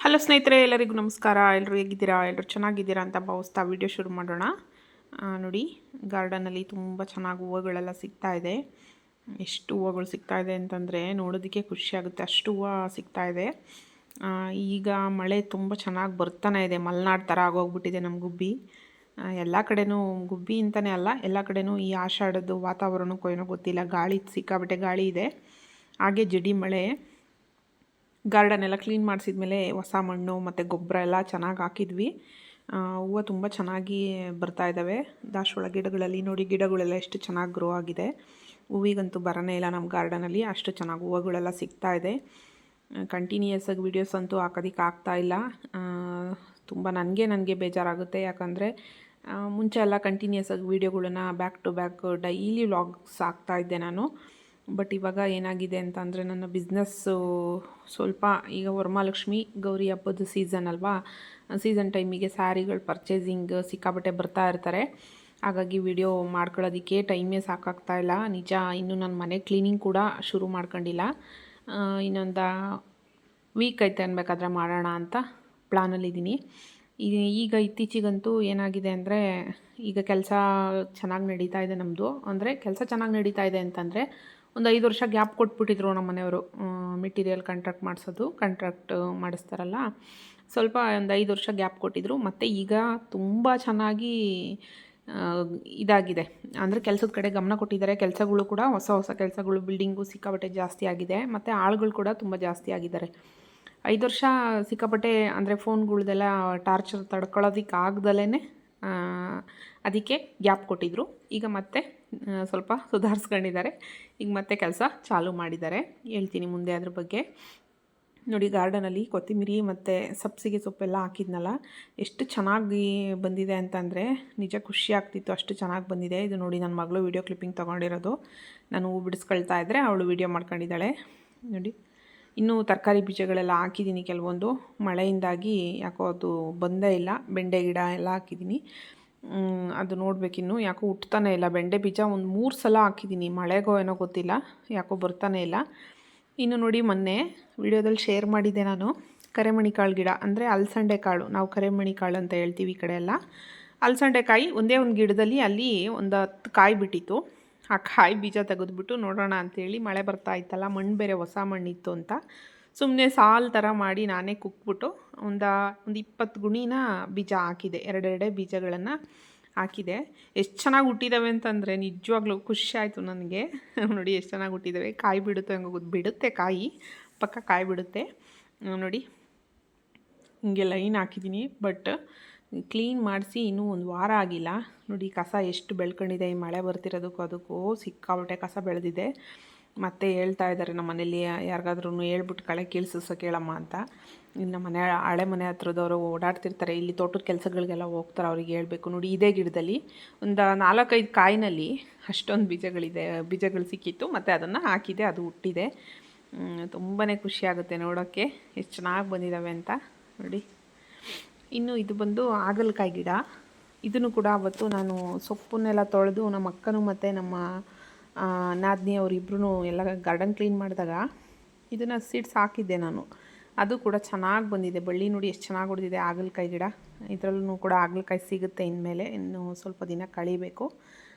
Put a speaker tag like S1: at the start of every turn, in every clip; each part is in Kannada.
S1: ಹಲೋ ಸ್ನೇಹಿತರೆ, ಎಲ್ಲರಿಗೂ ನಮಸ್ಕಾರ. ಎಲ್ಲರೂ ಹೇಗಿದ್ದೀರಾ? ಎಲ್ಲರೂ ಚೆನ್ನಾಗಿದ್ದೀರಾ ಅಂತ ಭಾವಿಸ್ತಾ ವಿಡಿಯೋ ಶುರು ಮಾಡೋಣ. ನೋಡಿ, ಗಾರ್ಡನಲ್ಲಿ ತುಂಬ ಚೆನ್ನಾಗಿ ಹೂವುಗಳೆಲ್ಲ ಸಿಗ್ತಾ ಇದೆ. ಎಷ್ಟು ಹೂವುಗಳು ಸಿಗ್ತಾ ಇದೆ ಅಂತಂದರೆ ನೋಡೋದಕ್ಕೆ ಖುಷಿಯಾಗುತ್ತೆ, ಅಷ್ಟು ಹೂವು ಸಿಗ್ತಾ ಇದೆ. ಈಗ ಮಳೆ ತುಂಬ ಚೆನ್ನಾಗಿ ಬರ್ತಾನೆ ಇದೆ. ಮಲೆನಾಡು ಥರ ಆಗೋಗ್ಬಿಟ್ಟಿದೆ ನಮ್ಮ ಗುಬ್ಬಿ. ಎಲ್ಲ ಕಡೆನೂ ಗುಬ್ಬಿ ಅಂತಲೇ ಅಲ್ಲ, ಎಲ್ಲ ಕಡೆನೂ ಈ ಆಷಾಢದ್ದು ವಾತಾವರಣಕ್ಕೂ ಏನೋ ಗೊತ್ತಿಲ್ಲ, ಗಾಳಿ ಸಿಕ್ಕಾಬಟ್ಟೆ ಗಾಳಿ ಇದೆ. ಹಾಗೆ ಜಡಿ ಮಳೆ. ಗಾರ್ಡನ್ ಎಲ್ಲ ಕ್ಲೀನ್ ಮಾಡಿಸಿದ್ಮೇಲೆ ಹೊಸ ಮಣ್ಣು ಮತ್ತು ಗೊಬ್ಬರ ಎಲ್ಲ ಚೆನ್ನಾಗಿ ಹಾಕಿದ್ವಿ. ಹೂವು ತುಂಬ ಚೆನ್ನಾಗಿ ಬರ್ತಾ ಇದ್ದಾವೆ. ದಾಸವಾಳ ಗಿಡಗಳಲ್ಲಿ ನೋಡಿ, ಗಿಡಗಳೆಲ್ಲ ಎಷ್ಟು ಚೆನ್ನಾಗಿ ಗ್ರೋ ಆಗಿದೆ. ಹೂವಿಗಂತೂ ಬರನೇ ಇಲ್ಲ ನಮ್ಮ ಗಾರ್ಡನಲ್ಲಿ, ಅಷ್ಟು ಚೆನ್ನಾಗಿ ಹೂವುಗಳೆಲ್ಲ ಸಿಗ್ತಾ ಇದೆ. ಕಂಟಿನ್ಯೂಯಸ್ ಆಗಿ ವೀಡಿಯೋಸ್ ಅಂತೂ ಹಾಕೋದಕ್ಕೆ ಆಗ್ತಾಯಿಲ್ಲ. ತುಂಬ ನನಗೆ ಬೇಜಾರಾಗುತ್ತೆ. ಯಾಕಂದರೆ ಮುಂಚೆ ಎಲ್ಲ ಕಂಟಿನ್ಯೂಯಸ್ ಆಗಿ ವೀಡಿಯೋಗಳನ್ನ back to back daily vlogs ಹಾಕ್ತಾಯಿದ್ದೆ ನಾನು. ಬಟ್ ಇವಾಗ ಏನಾಗಿದೆ ಅಂತ ಅಂದರೆ, ನನ್ನ ಬಿಸ್ನೆಸ್ಸು ಸ್ವಲ್ಪ ಈಗ ವರಮಹಾಲಕ್ಷ್ಮಿ ಗೌರಿ ಹಬ್ಬದ ಸೀಸನ್ ಅಲ್ವಾ, ಸೀಸನ್ ಟೈಮಿಗೆ ಸ್ಯಾರಿಗಳು ಪರ್ಚೇಸಿಂಗ್ ಸಿಕ್ಕಾಬಟ್ಟೆ ಬರ್ತಾ ಇರ್ತಾರೆ. ಹಾಗಾಗಿ ವಿಡಿಯೋ ಮಾಡ್ಕೊಳ್ಳೋದಕ್ಕೆ ಟೈಮೇ ಸಾಕಾಗ್ತಾಯಿಲ್ಲ ನಿಜ. ಇನ್ನು ನನ್ನ ಮನೆ ಕ್ಲೀನಿಂಗ್ ಕೂಡ ಶುರು ಮಾಡ್ಕೊಂಡಿಲ್ಲ. ಇನ್ನೊಂದು ವೀಕ್ ಐತೆ ಅನ್ಬೇಕಾದ್ರೆ ಮಾಡೋಣ ಅಂತ ಪ್ಲ್ಯಾನಲ್ಲಿದ್ದೀನಿ. ಈಗ ಇತ್ತೀಚಿಗಂತೂ ಏನಾಗಿದೆ ಅಂದರೆ, ಈಗ ಕೆಲಸ ಚೆನ್ನಾಗಿ ನಡೀತಾ ಇದೆ ನಮ್ಮದು. ಅಂದರೆ ಕೆಲಸ ಚೆನ್ನಾಗಿ ನಡೀತಾ ಇದೆ ಅಂತಂದರೆ, ಒಂದು 5 ವರ್ಷ ಗ್ಯಾಪ್ ಕೊಟ್ಬಿಟ್ಟಿದ್ರು ನಮ್ಮ ಮನೆಯವರು. ಮೆಟೀರಿಯಲ್ ಕಾಂಟ್ರಾಕ್ಟ್ ಮಾಡಿಸ್ತಾರಲ್ಲ, ಸ್ವಲ್ಪ ಒಂದು 5 ವರ್ಷ ಗ್ಯಾಪ್ ಕೊಟ್ಟಿದ್ರು. ಮತ್ತು ಈಗ ತುಂಬ ಚೆನ್ನಾಗಿ ಇದಾಗಿದೆ. ಅಂದರೆ ಕೆಲಸದ ಕಡೆ ಗಮನ ಕೊಟ್ಟಿದ್ದಾರೆ. ಕೆಲಸಗಳು ಕೂಡ ಹೊಸ ಕೆಲಸಗಳು, ಬಿಲ್ಡಿಂಗು ಸಿಕ್ಕಾಪಟ್ಟೆ ಜಾಸ್ತಿ ಆಗಿದೆ. ಮತ್ತು ಆಳುಗಳು ಕೂಡ ತುಂಬ ಜಾಸ್ತಿ ಆಗಿದ್ದಾರೆ. 5 ವರ್ಷ ಸಿಕ್ಕಾಪಟ್ಟೆ ಅಂದರೆ ಫೋನ್ಗಳ್ದೆಲ್ಲ ಟಾರ್ಚರ್ ತಡ್ಕೊಳ್ಳೋದಕ್ಕೆ ಆಗ್ದಲೇ ಅದಕ್ಕೆ ಗ್ಯಾಪ್ ಕೊಟ್ಟಿದ್ದರು. ಈಗ ಮತ್ತೆ ಸ್ವಲ್ಪ ಸುಧಾರಿಸ್ಕೊಂಡಿದ್ದಾರೆ. ಈಗ ಮತ್ತೆ ಕೆಲಸ ಚಾಲೂ ಮಾಡಿದ್ದಾರೆ. ಹೇಳ್ತೀನಿ ಮುಂದೆ ಅದ್ರ ಬಗ್ಗೆ. ನೋಡಿ, ಗಾರ್ಡನಲ್ಲಿ ಕೊತ್ತಂಬರಿ ಮತ್ತು ಸಬ್ಬಸಿಗೆ ಸೊಪ್ಪೆಲ್ಲ ಹಾಕಿದ್ನಲ್ಲ, ಎಷ್ಟು ಚೆನ್ನಾಗಿ ಬಂದಿದೆ ಅಂತಂದರೆ ನಿಜ ಖುಷಿ ಆಗ್ತಿತ್ತು, ಅಷ್ಟು ಚೆನ್ನಾಗಿ ಬಂದಿದೆ. ಇದು ನೋಡಿ, ನನ್ನ ಮಗಳು ವೀಡಿಯೋ ಕ್ಲಿಪ್ಪಿಂಗ್ ತೊಗೊಂಡಿರೋದು. ನಾನು ಹೂ ಬಿಡಿಸ್ಕೊಳ್ತಾ ಇದ್ದರೆ ಅವಳು ವೀಡಿಯೋ ಮಾಡ್ಕೊಂಡಿದ್ದಾಳೆ. ನೋಡಿ, ಇನ್ನೂ ತರಕಾರಿ ಬೀಜಗಳೆಲ್ಲ ಹಾಕಿದ್ದೀನಿ. ಕೆಲವೊಂದು ಮಳೆಯಿಂದಾಗಿ ಯಾಕೋ ಅದು ಬಂದೇ ಇಲ್ಲ. ಬೆಂಡೆ ಗಿಡ ಎಲ್ಲ ಹಾಕಿದ್ದೀನಿ. ಅದು ನೋಡಬೇಕಿನ್ನು, ಯಾಕೋ ಹುಟ್ತಾನೆ ಇಲ್ಲ. ಬೆಂಡೆ ಬೀಜ ಒಂದು 3 ಸಲ ಹಾಕಿದ್ದೀನಿ. ಮಳೆಗೋ ಏನೋ ಗೊತ್ತಿಲ್ಲ, ಯಾಕೋ ಬರ್ತಾನೆ ಇಲ್ಲ. ಇನ್ನು ನೋಡಿ, ಮೊನ್ನೆ ವಿಡಿಯೋದಲ್ಲಿ ಶೇರ್ ಮಾಡಿದ್ದೆ ನಾನು, ಕರೆಮಣಿ ಕಾಳು ಗಿಡ, ಅಂದರೆ ಅಲಸಂಡೆ ಕಾಳು. ನಾವು ಕರೆಮಣಿ ಕಾಳು ಅಂತ ಹೇಳ್ತೀವಿ ಈ ಕಡೆ ಎಲ್ಲ. ಅಲಸಂಡೆ ಕಾಯಿ ಒಂದೇ ಒಂದು ಗಿಡದಲ್ಲಿ ಅಲ್ಲಿ ಒಂದು 10 ಕಾಯಿ ಬಿಟ್ಟಿತ್ತು. ಆ ಕಾಯಿ ಬೀಜ ತೆಗೆದ್ಬಿಟ್ಟು ನೋಡೋಣ ಅಂಥೇಳಿ, ಮಳೆ ಬರ್ತಾ ಇತ್ತಲ್ಲ, ಮಣ್ಣು ಬೇರೆ ಹೊಸ ಮಣ್ಣಿತ್ತು ಅಂತ ಸುಮ್ಮನೆ ಸಾಲು ಥರ ಮಾಡಿ ನಾನೇ ಕುಕ್ಬಿಟ್ಟು ಒಂದು 20 ಗುಣಿನ ಬೀಜ ಹಾಕಿದೆ. ಎರಡೆರಡೇ ಬೀಜಗಳನ್ನು ಹಾಕಿದೆ. ಎಷ್ಟು ಚೆನ್ನಾಗಿ ಹುಟ್ಟಿದ್ದಾವೆ ಅಂತಂದರೆ ನಿಜವಾಗ್ಲೂ ಖುಷಿ ಆಯಿತು ನನಗೆ. ನೋಡಿ ಎಷ್ಟು ಚೆನ್ನಾಗಿ ಹುಟ್ಟಿದ್ದಾವೆ. ಕಾಯಿ ಬಿಡುತ್ತೆ, ಹಂಗೆ ಬಿಡುತ್ತೆ ಕಾಯಿ, ಪಕ್ಕ ಕಾಯಿ ಬಿಡುತ್ತೆ. ನೋಡಿ, ಹಿಂಗೆ ಲೈನ್ ಹಾಕಿದ್ದೀನಿ. ಬಟ್ ಕ್ಲೀನ್ ಮಾಡಿಸಿ ಇನ್ನೂ 1 ವಾರ ಆಗಿಲ್ಲ. ನೋಡಿ, ಕಸ ಎಷ್ಟು ಬೆಳ್ಕೊಂಡಿದೆ. ಈ ಮಳೆ ಬರ್ತಿರೋದಕ್ಕೂ ಅದಕ್ಕೂ ಸಿಕ್ಕಾಬಟ್ಟೆ ಕಸ ಬೆಳೆದಿದೆ. ಮತ್ತೆ ಹೇಳ್ತಾ ಇದ್ದಾರೆ ನಮ್ಮ ಮನೇಲಿ, ಯಾರಿಗಾದ್ರೂ ಹೇಳ್ಬಿಟ್ಟು ಕಳೆ ಕೀಳ್ಸೋಕೆ ಕೇಳಮ್ಮ ಅಂತ. ಇನ್ನು ಮನೆ ಹಳೆ ಮನೆ ಹತ್ರದವರು ಓಡಾಡ್ತಿರ್ತಾರೆ, ಇಲ್ಲಿ ತೋಟದ ಕೆಲಸಗಳಿಗೆಲ್ಲ ಹೋಗ್ತಾರೆ, ಅವ್ರಿಗೆ ಹೇಳಬೇಕು. ನೋಡಿ, ಇದೇ ಗಿಡದಲ್ಲಿ ಒಂದು 4-5 ಕಾಯಿನಲ್ಲಿ ಅಷ್ಟೊಂದು ಬೀಜಗಳು ಸಿಕ್ಕಿತ್ತು. ಮತ್ತು ಅದನ್ನು ಹಾಕಿದೆ, ಅದು ಹುಟ್ಟಿದೆ. ತುಂಬಾ ಖುಷಿಯಾಗುತ್ತೆ ನೋಡೋಕ್ಕೆ ಎಷ್ಟು ಚೆನ್ನಾಗಿ ಬಂದಿದ್ದಾವೆ ಅಂತ. ನೋಡಿ, ಇನ್ನು ಇದು ಬಂದು ಹಾಗಲಕಾಯಿ ಗಿಡ. ಇದನ್ನು ಕೂಡ ಅವತ್ತು ನಾನು ಸೊಪ್ಪನ್ನೆಲ್ಲ ತೊಳೆದು ನಮ್ಮ ಅಕ್ಕನೂ ಮತ್ತು ನಮ್ಮ ನಾದಿನಿ ಅವರಿಬ್ಬರೂ ಎಲ್ಲ ಗಾರ್ಡನ್ ಕ್ಲೀನ್ ಮಾಡಿದಾಗ ಇದನ್ನು ಸೀಡ್ಸ್ ಹಾಕಿದ್ದೆ ನಾನು. ಅದು ಕೂಡ ಚೆನ್ನಾಗಿ ಬಂದಿದೆ. ಬಳ್ಳಿ ನೋಡಿ ಎಷ್ಟು ಚೆನ್ನಾಗಿ ಹೊಡೆದಿದೆ. ಹಾಗಲಕಾಯಿ ಗಿಡ, ಇದರಲ್ಲೂ ಕೂಡ ಹಾಗಲಕಾಯಿ ಸಿಗುತ್ತೆ ಇನ್ಮೇಲೆ. ಇನ್ನು ಸ್ವಲ್ಪ ದಿನ ಕಳಿಬೇಕು,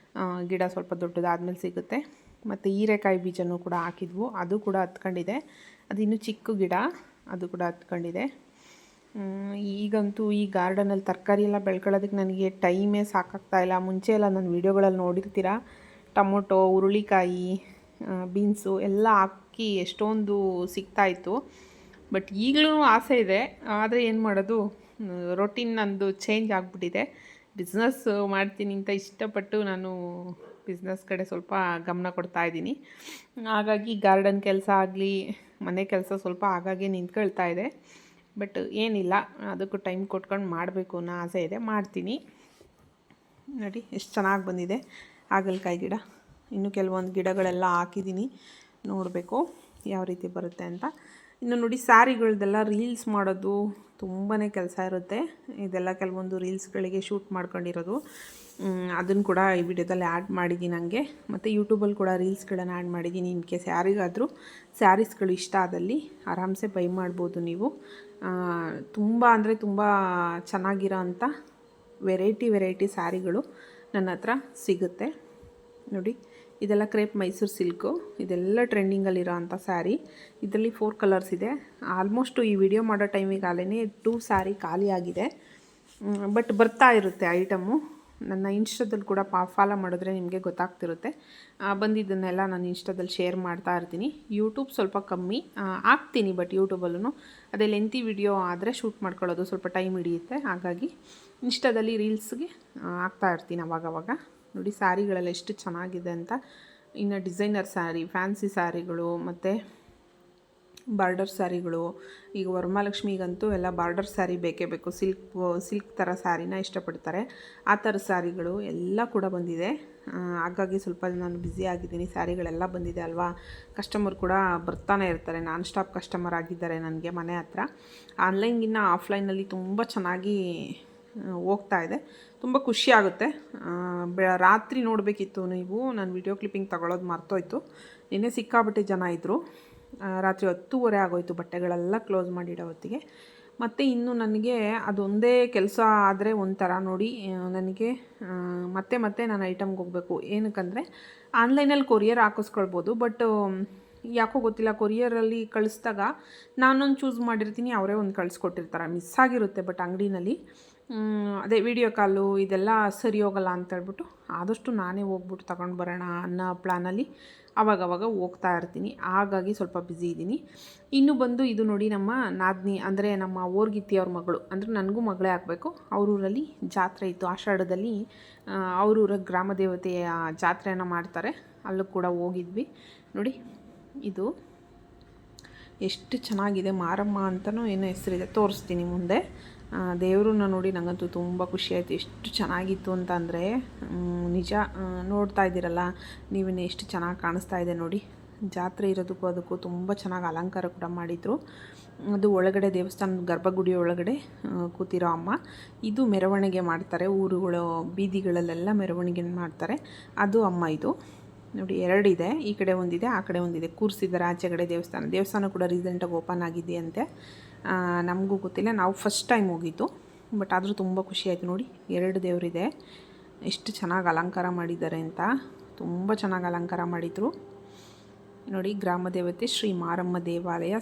S1: ಗಿಡ ಸ್ವಲ್ಪ ದೊಡ್ಡದಾದ್ಮೇಲೆ ಸಿಗುತ್ತೆ. ಮತ್ತು ಹೀರೆಕಾಯಿ ಬೀಜನೂ ಕೂಡ ಹಾಕಿದ್ವು, ಅದು ಕೂಡ ಹತ್ಕೊಂಡಿದೆ. ಅದು ಇನ್ನೂ ಚಿಕ್ಕ ಗಿಡ, ಅದು ಕೂಡ ಹತ್ಕೊಂಡಿದೆ. ಈಗಂತೂ ಈ ಗಾರ್ಡನಲ್ಲಿ ತರಕಾರಿ ಎಲ್ಲ ಬೆಳ್ಕೊಳ್ಳೋದಕ್ಕೆ ನನಗೆ ಟೈಮೇ ಸಾಕಾಗ್ತಾಯಿಲ್ಲ. ಮುಂಚೆ ಎಲ್ಲ ನಾನು ವೀಡಿಯೋಗಳಲ್ಲಿ ನೋಡಿರ್ತೀರ, ಟೊಮೊಟೊ, ಹುರುಳಿಕಾಯಿ, ಬೀನ್ಸು ಎಲ್ಲ ಹಾಕಿ ಎಷ್ಟೊಂದು ಸಿಗ್ತಾಯಿತ್ತು. ಬಟ್ ಈಗಲೂ ಆಸೆ ಇದೆ, ಆದರೆ ಏನು ಮಾಡೋದು, ರೊಟೀನ್ ನಂದು ಚೇಂಜ್ ಆಗಿಬಿಟ್ಟಿದೆ. ಬಿಸ್ನೆಸ್ ಮಾಡ್ತೀನಿ ಅಂತ ಇಷ್ಟಪಟ್ಟು ನಾನು ಬಿಸ್ನೆಸ್ ಕಡೆ ಸ್ವಲ್ಪ ಗಮನ ಕೊಡ್ತಾ ಇದ್ದೀನಿ. ಹಾಗಾಗಿ ಗಾರ್ಡನ್ ಕೆಲಸ ಆಗಲಿ, ಮನೆ ಕೆಲಸ ಸ್ವಲ್ಪ ಆಗಾಗ್ಗೆ ನಿಂತ್ಕೊಳ್ತಾ ಇದೆ. ಬಟ್ ಏನಿಲ್ಲ, ಅದಕ್ಕೂ ಟೈಮ್ ಕೊಟ್ಕೊಂಡು ಮಾಡಬೇಕು ಅನ್ನೋ ಆಸೆ ಇದೆ, ಮಾಡ್ತೀನಿ. ನೋಡಿ ಎಷ್ಟು ಚೆನ್ನಾಗಿ ಬಂದಿದೆ ಹಾಗಲಕಾಯಿ ಗಿಡ. ಇನ್ನು ಕೆಲವೊಂದು ಗಿಡಗಳೆಲ್ಲ ಹಾಕಿದ್ದೀನಿ, ನೋಡಬೇಕು ಯಾವ ರೀತಿ ಬರುತ್ತೆ ಅಂತ. ಇನ್ನು ನೋಡಿ ಸ್ಯಾರಿಗಳ್ದೆಲ್ಲ ರೀಲ್ಸ್ ಮಾಡೋದು ತುಂಬಾ ಕೆಲಸ ಇರುತ್ತೆ. ಇದೆಲ್ಲ ಕೆಲವೊಂದು ರೀಲ್ಸ್ಗಳಿಗೆ ಶೂಟ್ ಮಾಡ್ಕೊಂಡಿರೋದು. ಅದನ್ನು ಕೂಡ ಈ ವಿಡಿಯೋದಲ್ಲಿ ಆ್ಯಡ್ ಮಾಡಿದ್ದೀನಿ ನನಗೆ. ಮತ್ತು ಯೂಟ್ಯೂಬಲ್ಲಿ ಕೂಡ ರೀಲ್ಸ್ಗಳನ್ನು ಆ್ಯಡ್ ಮಾಡಿದ್ದೀನಿ. ಇನ್ ಕೇಸ್ ಯಾರಿಗಾದರೂ ಸ್ಯಾರೀಸ್ಗಳು ಇಷ್ಟ ಆದಲ್ಲಿ ಆರಾಮ್ಸೆ ಬೈ ಮಾಡ್ಬೋದು ನೀವು. ತುಂಬ ಅಂದರೆ ತುಂಬ ಚೆನ್ನಾಗಿರೋ ಅಂಥ ವೆರೈಟಿ ಸ್ಯಾರಿಗಳು ನನ್ನ ಹತ್ರ ಸಿಗುತ್ತೆ. ನೋಡಿ ಇದೆಲ್ಲ ಕ್ರೇಪ್ ಮೈಸೂರು ಸಿಲ್ಕು, ಇದೆಲ್ಲ ಟ್ರೆಂಡಿಂಗಲ್ಲಿರೋ ಅಂಥ ಸ್ಯಾರಿ. ಇದರಲ್ಲಿ 4 ಕಲರ್ಸ್ ಇದೆ. ಆಲ್ಮೋಸ್ಟು ಈ ವಿಡಿಯೋ ಮಾಡೋ ಟೈಮಿಗೆ ಆಲೇ 2 ಸ್ಯಾರಿ ಖಾಲಿ ಆಗಿದೆ. ಬಟ್ ಬರ್ತಾ ಇರುತ್ತೆ ಐಟಮು. ನನ್ನ ಇನ್ಸ್ಟಾದಲ್ಲಿ ಕೂಡ ಫಾಲೋ ಮಾಡಿದ್ರೆ ನಿಮಗೆ ಗೊತ್ತಾಗ್ತಿರುತ್ತೆ. ಬಂದಿದ್ದನ್ನೆಲ್ಲ ನಾನು ಇನ್ಸ್ಟಾದಲ್ಲಿ ಶೇರ್ ಮಾಡ್ತಾ ಇರ್ತೀನಿ. ಯೂಟ್ಯೂಬ್ ಸ್ವಲ್ಪ ಕಮ್ಮಿ ಹಾಕ್ತೀನಿ, ಬಟ್ ಯೂಟ್ಯೂಬಲ್ಲೂ ಅದೇ ಲೆಂತಿ ವಿಡಿಯೋ ಆದರೆ ಶೂಟ್ ಮಾಡ್ಕೊಳ್ಳೋದು ಸ್ವಲ್ಪ ಟೈಮ್ ಹಿಡಿಯುತ್ತೆ. ಹಾಗಾಗಿ ಇನ್ಸ್ಟಾದಲ್ಲಿ ರೀಲ್ಸ್ಗೆ ಹಾಕ್ತಾ ಇರ್ತೀನಿ ಅವಾಗವಾಗ. ನೋಡಿ ಸ್ಯಾರಿಗಳೆಲ್ಲ ಎಷ್ಟು ಚೆನ್ನಾಗಿದೆ ಅಂತ. ಇನ್ನು ಡಿಸೈನರ್ ಸ್ಯಾರಿ, ಫ್ಯಾನ್ಸಿ ಸ್ಯಾರಿಗಳು ಮತ್ತು ಬಾರ್ಡರ್ ಸ್ಯಾರಿಗಳು. ಈಗ ವರಮಹಾಲಕ್ಷ್ಮಿಗಂತೂ ಎಲ್ಲ ಬಾರ್ಡರ್ ಸ್ಯಾರಿ ಬೇಕೇ ಬೇಕು. ಸಿಲ್ಕ್ ಥರ ಸ್ಯಾರಿನ ಇಷ್ಟಪಡ್ತಾರೆ. ಆ ಥರ ಸ್ಯಾರಿಗಳು ಎಲ್ಲ ಕೂಡ ಬಂದಿದೆ. ಹಾಗಾಗಿ ಸ್ವಲ್ಪ ನಾನು ಬ್ಯುಸಿ ಆಗಿದ್ದೀನಿ. ಸ್ಯಾರಿಗಳೆಲ್ಲ ಬಂದಿದೆ ಅಲ್ವಾ. ಕಸ್ಟಮರ್ ಕೂಡ ಬರ್ತಾನೆ ಇರ್ತಾರೆ. ನಾನ್ ಸ್ಟಾಪ್ ಕಸ್ಟಮರ್ ಆಗಿದ್ದಾರೆ ನನಗೆ ಮನೆ ಹತ್ರ. ಆನ್ಲೈನ್ಗಿನ್ನ ಆಫ್ಲೈನಲ್ಲಿ ತುಂಬ ಚೆನ್ನಾಗಿ ಹೋಗ್ತಾ ಇದೆ. ತುಂಬ ಖುಷಿಯಾಗುತ್ತೆ. ರಾತ್ರಿ ನೋಡಬೇಕಿತ್ತು ನೀವು, ನಾನು ವಿಡಿಯೋ ಕ್ಲಿಪ್ಪಿಂಗ್ ತಗೊಳ್ಳೋದು ಮರ್ತೋಯ್ತು. ನಿನ್ನೆ ಸಿಕ್ಕಾಪಟ್ಟೆ ಜನ ಇದ್ದರು. ರಾತ್ರಿ 10:30 ಆಗೋಯ್ತು ಬಟ್ಟೆಗಳೆಲ್ಲ ಕ್ಲೋಸ್ ಮಾಡಿಡೋ ಹೊತ್ತಿಗೆ. ಮತ್ತು ಇನ್ನು ನನಗೆ ಅದೊಂದೇ ಕೆಲಸ ಆದರೆ ಒಂಥರ ನೋಡಿ, ನನಗೆ ಮತ್ತೆ ನಾನು ಐಟಮ್ಗೆ ಹೋಗಬೇಕು. ಏನಕ್ಕಂದರೆ ಆನ್ಲೈನಲ್ಲಿ ಕೊರಿಯರ್ ಹಾಕಿಸ್ಕೊಳ್ಬೋದು, ಬಟ್ ಯಾಕೋ ಗೊತ್ತಿಲ್ಲ, ಕೊರಿಯರಲ್ಲಿ ಕಳಿಸ್ದಾಗ ನಾನೊಂದು ಚೂಸ್ ಮಾಡಿರ್ತೀನಿ, ಅವರೇ ಒಂದು ಕಳಿಸ್ಕೊಟ್ಟಿರ್ತಾರೆ. ಮಿಸ್ ಆಗಿರುತ್ತೆ. ಬಟ್ ಅಂಗಡಿನಲ್ಲಿ ಅದೇ ವಿಡಿಯೋ ಕಾಲು ಇದೆಲ್ಲ ಸರಿ ಹೋಗಲ್ಲ ಅಂತೇಳ್ಬಿಟ್ಟು ಆದಷ್ಟು ನಾನೇ ಹೋಗ್ಬಿಟ್ಟು ತಗೊಂಡು ಬರೋಣ ಅನ್ನೋ ಪ್ಲ್ಯಾನಲ್ಲಿ ಆವಾಗವಾಗ ಹೋಗ್ತಾ ಇರ್ತೀನಿ. ಹಾಗಾಗಿ ಸ್ವಲ್ಪ ಬ್ಯುಸಿ ಇದ್ದೀನಿ. ಇನ್ನು ಬಂದು ಇದು ನೋಡಿ ನಮ್ಮ ನಾದಿನಿ ಅಂದರೆ ನಮ್ಮ ಓರ್ಗಿತ್ತಿಯವ್ರ ಮಗಳು, ಅಂದರೆ ನನಗೂ ಮಗಳೇ ಆಗಬೇಕು. ಅವರೂರಲ್ಲಿ ಜಾತ್ರೆ ಇತ್ತು ಆಷಾಢದಲ್ಲಿ. ಅವರೂರ ಗ್ರಾಮ ದೇವತೆಯ ಜಾತ್ರೆಯನ್ನು ಮಾಡ್ತಾರೆ. ಅಲ್ಲೂ ಕೂಡ ಹೋಗಿದ್ವಿ. ನೋಡಿ ಇದು ಎಷ್ಟು ಚೆನ್ನಾಗಿದೆ, ಮಾರಮ್ಮ ಅಂತಲೂ ಏನೋ ಹೆಸರಿದೆ, ತೋರಿಸ್ತೀನಿ ಮುಂದೆ. ದೇವ್ರನ್ನ ನೋಡಿ ನನಗಂತೂ ತುಂಬ ಖುಷಿಯಾಯಿತು. ಎಷ್ಟು ಚೆನ್ನಾಗಿತ್ತು ಅಂತ ಅಂದರೆ ನಿಜ. ನೋಡ್ತಾ ಇದ್ದೀರಲ್ಲ ನೀವಿನ್ನು ಎಷ್ಟು ಚೆನ್ನಾಗಿ ಕಾಣಿಸ್ತಾ ಇದೆ ನೋಡಿ. ಜಾತ್ರೆ ಇರೋದಕ್ಕೂ ಅದಕ್ಕೂ ತುಂಬ ಚೆನ್ನಾಗಿ ಅಲಂಕಾರ ಕೂಡ ಮಾಡಿದರು. ಅದು ಒಳಗಡೆ ದೇವಸ್ಥಾನದ ಗರ್ಭಗುಡಿ ಒಳಗಡೆ ಕೂತಿರೋ ಅಮ್ಮ. ಇದು ಮೆರವಣಿಗೆ ಮಾಡ್ತಾರೆ, ಊರುಗಳು ಬೀದಿಗಳಲ್ಲೆಲ್ಲ ಮೆರವಣಿಗೆ ಮಾಡ್ತಾರೆ. ಅದು ಅಮ್ಮ ಇದು ನೋಡಿ. 2 ಇದೆ, ಈ ಕಡೆ ಒಂದಿದೆ, ಆ ಕಡೆ ಒಂದಿದೆ. ಕೂರಿಸಿದ್ದಾರೆ ಆಚೆ ಕಡೆ ದೇವಸ್ಥಾನ ಕೂಡ ರೀಸೆಂಟಾಗಿ ಓಪನ್ ಆಗಿದೆಯಂತೆ. ನಮಗೂ ಗೊತ್ತಿಲ್ಲ, ನಾವು ಫಸ್ಟ್ ಟೈಮ್ ಹೋಗಿದ್ದು. ಬಟ್ ಆದರೂ ತುಂಬ ಖುಷಿಯಾಯಿತು ನೋಡಿ. 2 ದೇವರಿದೆ, ಎಷ್ಟು ಚೆನ್ನಾಗಿ ಅಲಂಕಾರ ಮಾಡಿದ್ದಾರೆ ಅಂತ. ತುಂಬ ಚೆನ್ನಾಗಿ ಅಲಂಕಾರ ಮಾಡಿದರು ನೋಡಿ. ಗ್ರಾಮ ದೇವತೆ ಶ್ರೀ ಮಾರಮ್ಮ ದೇವಾಲಯ,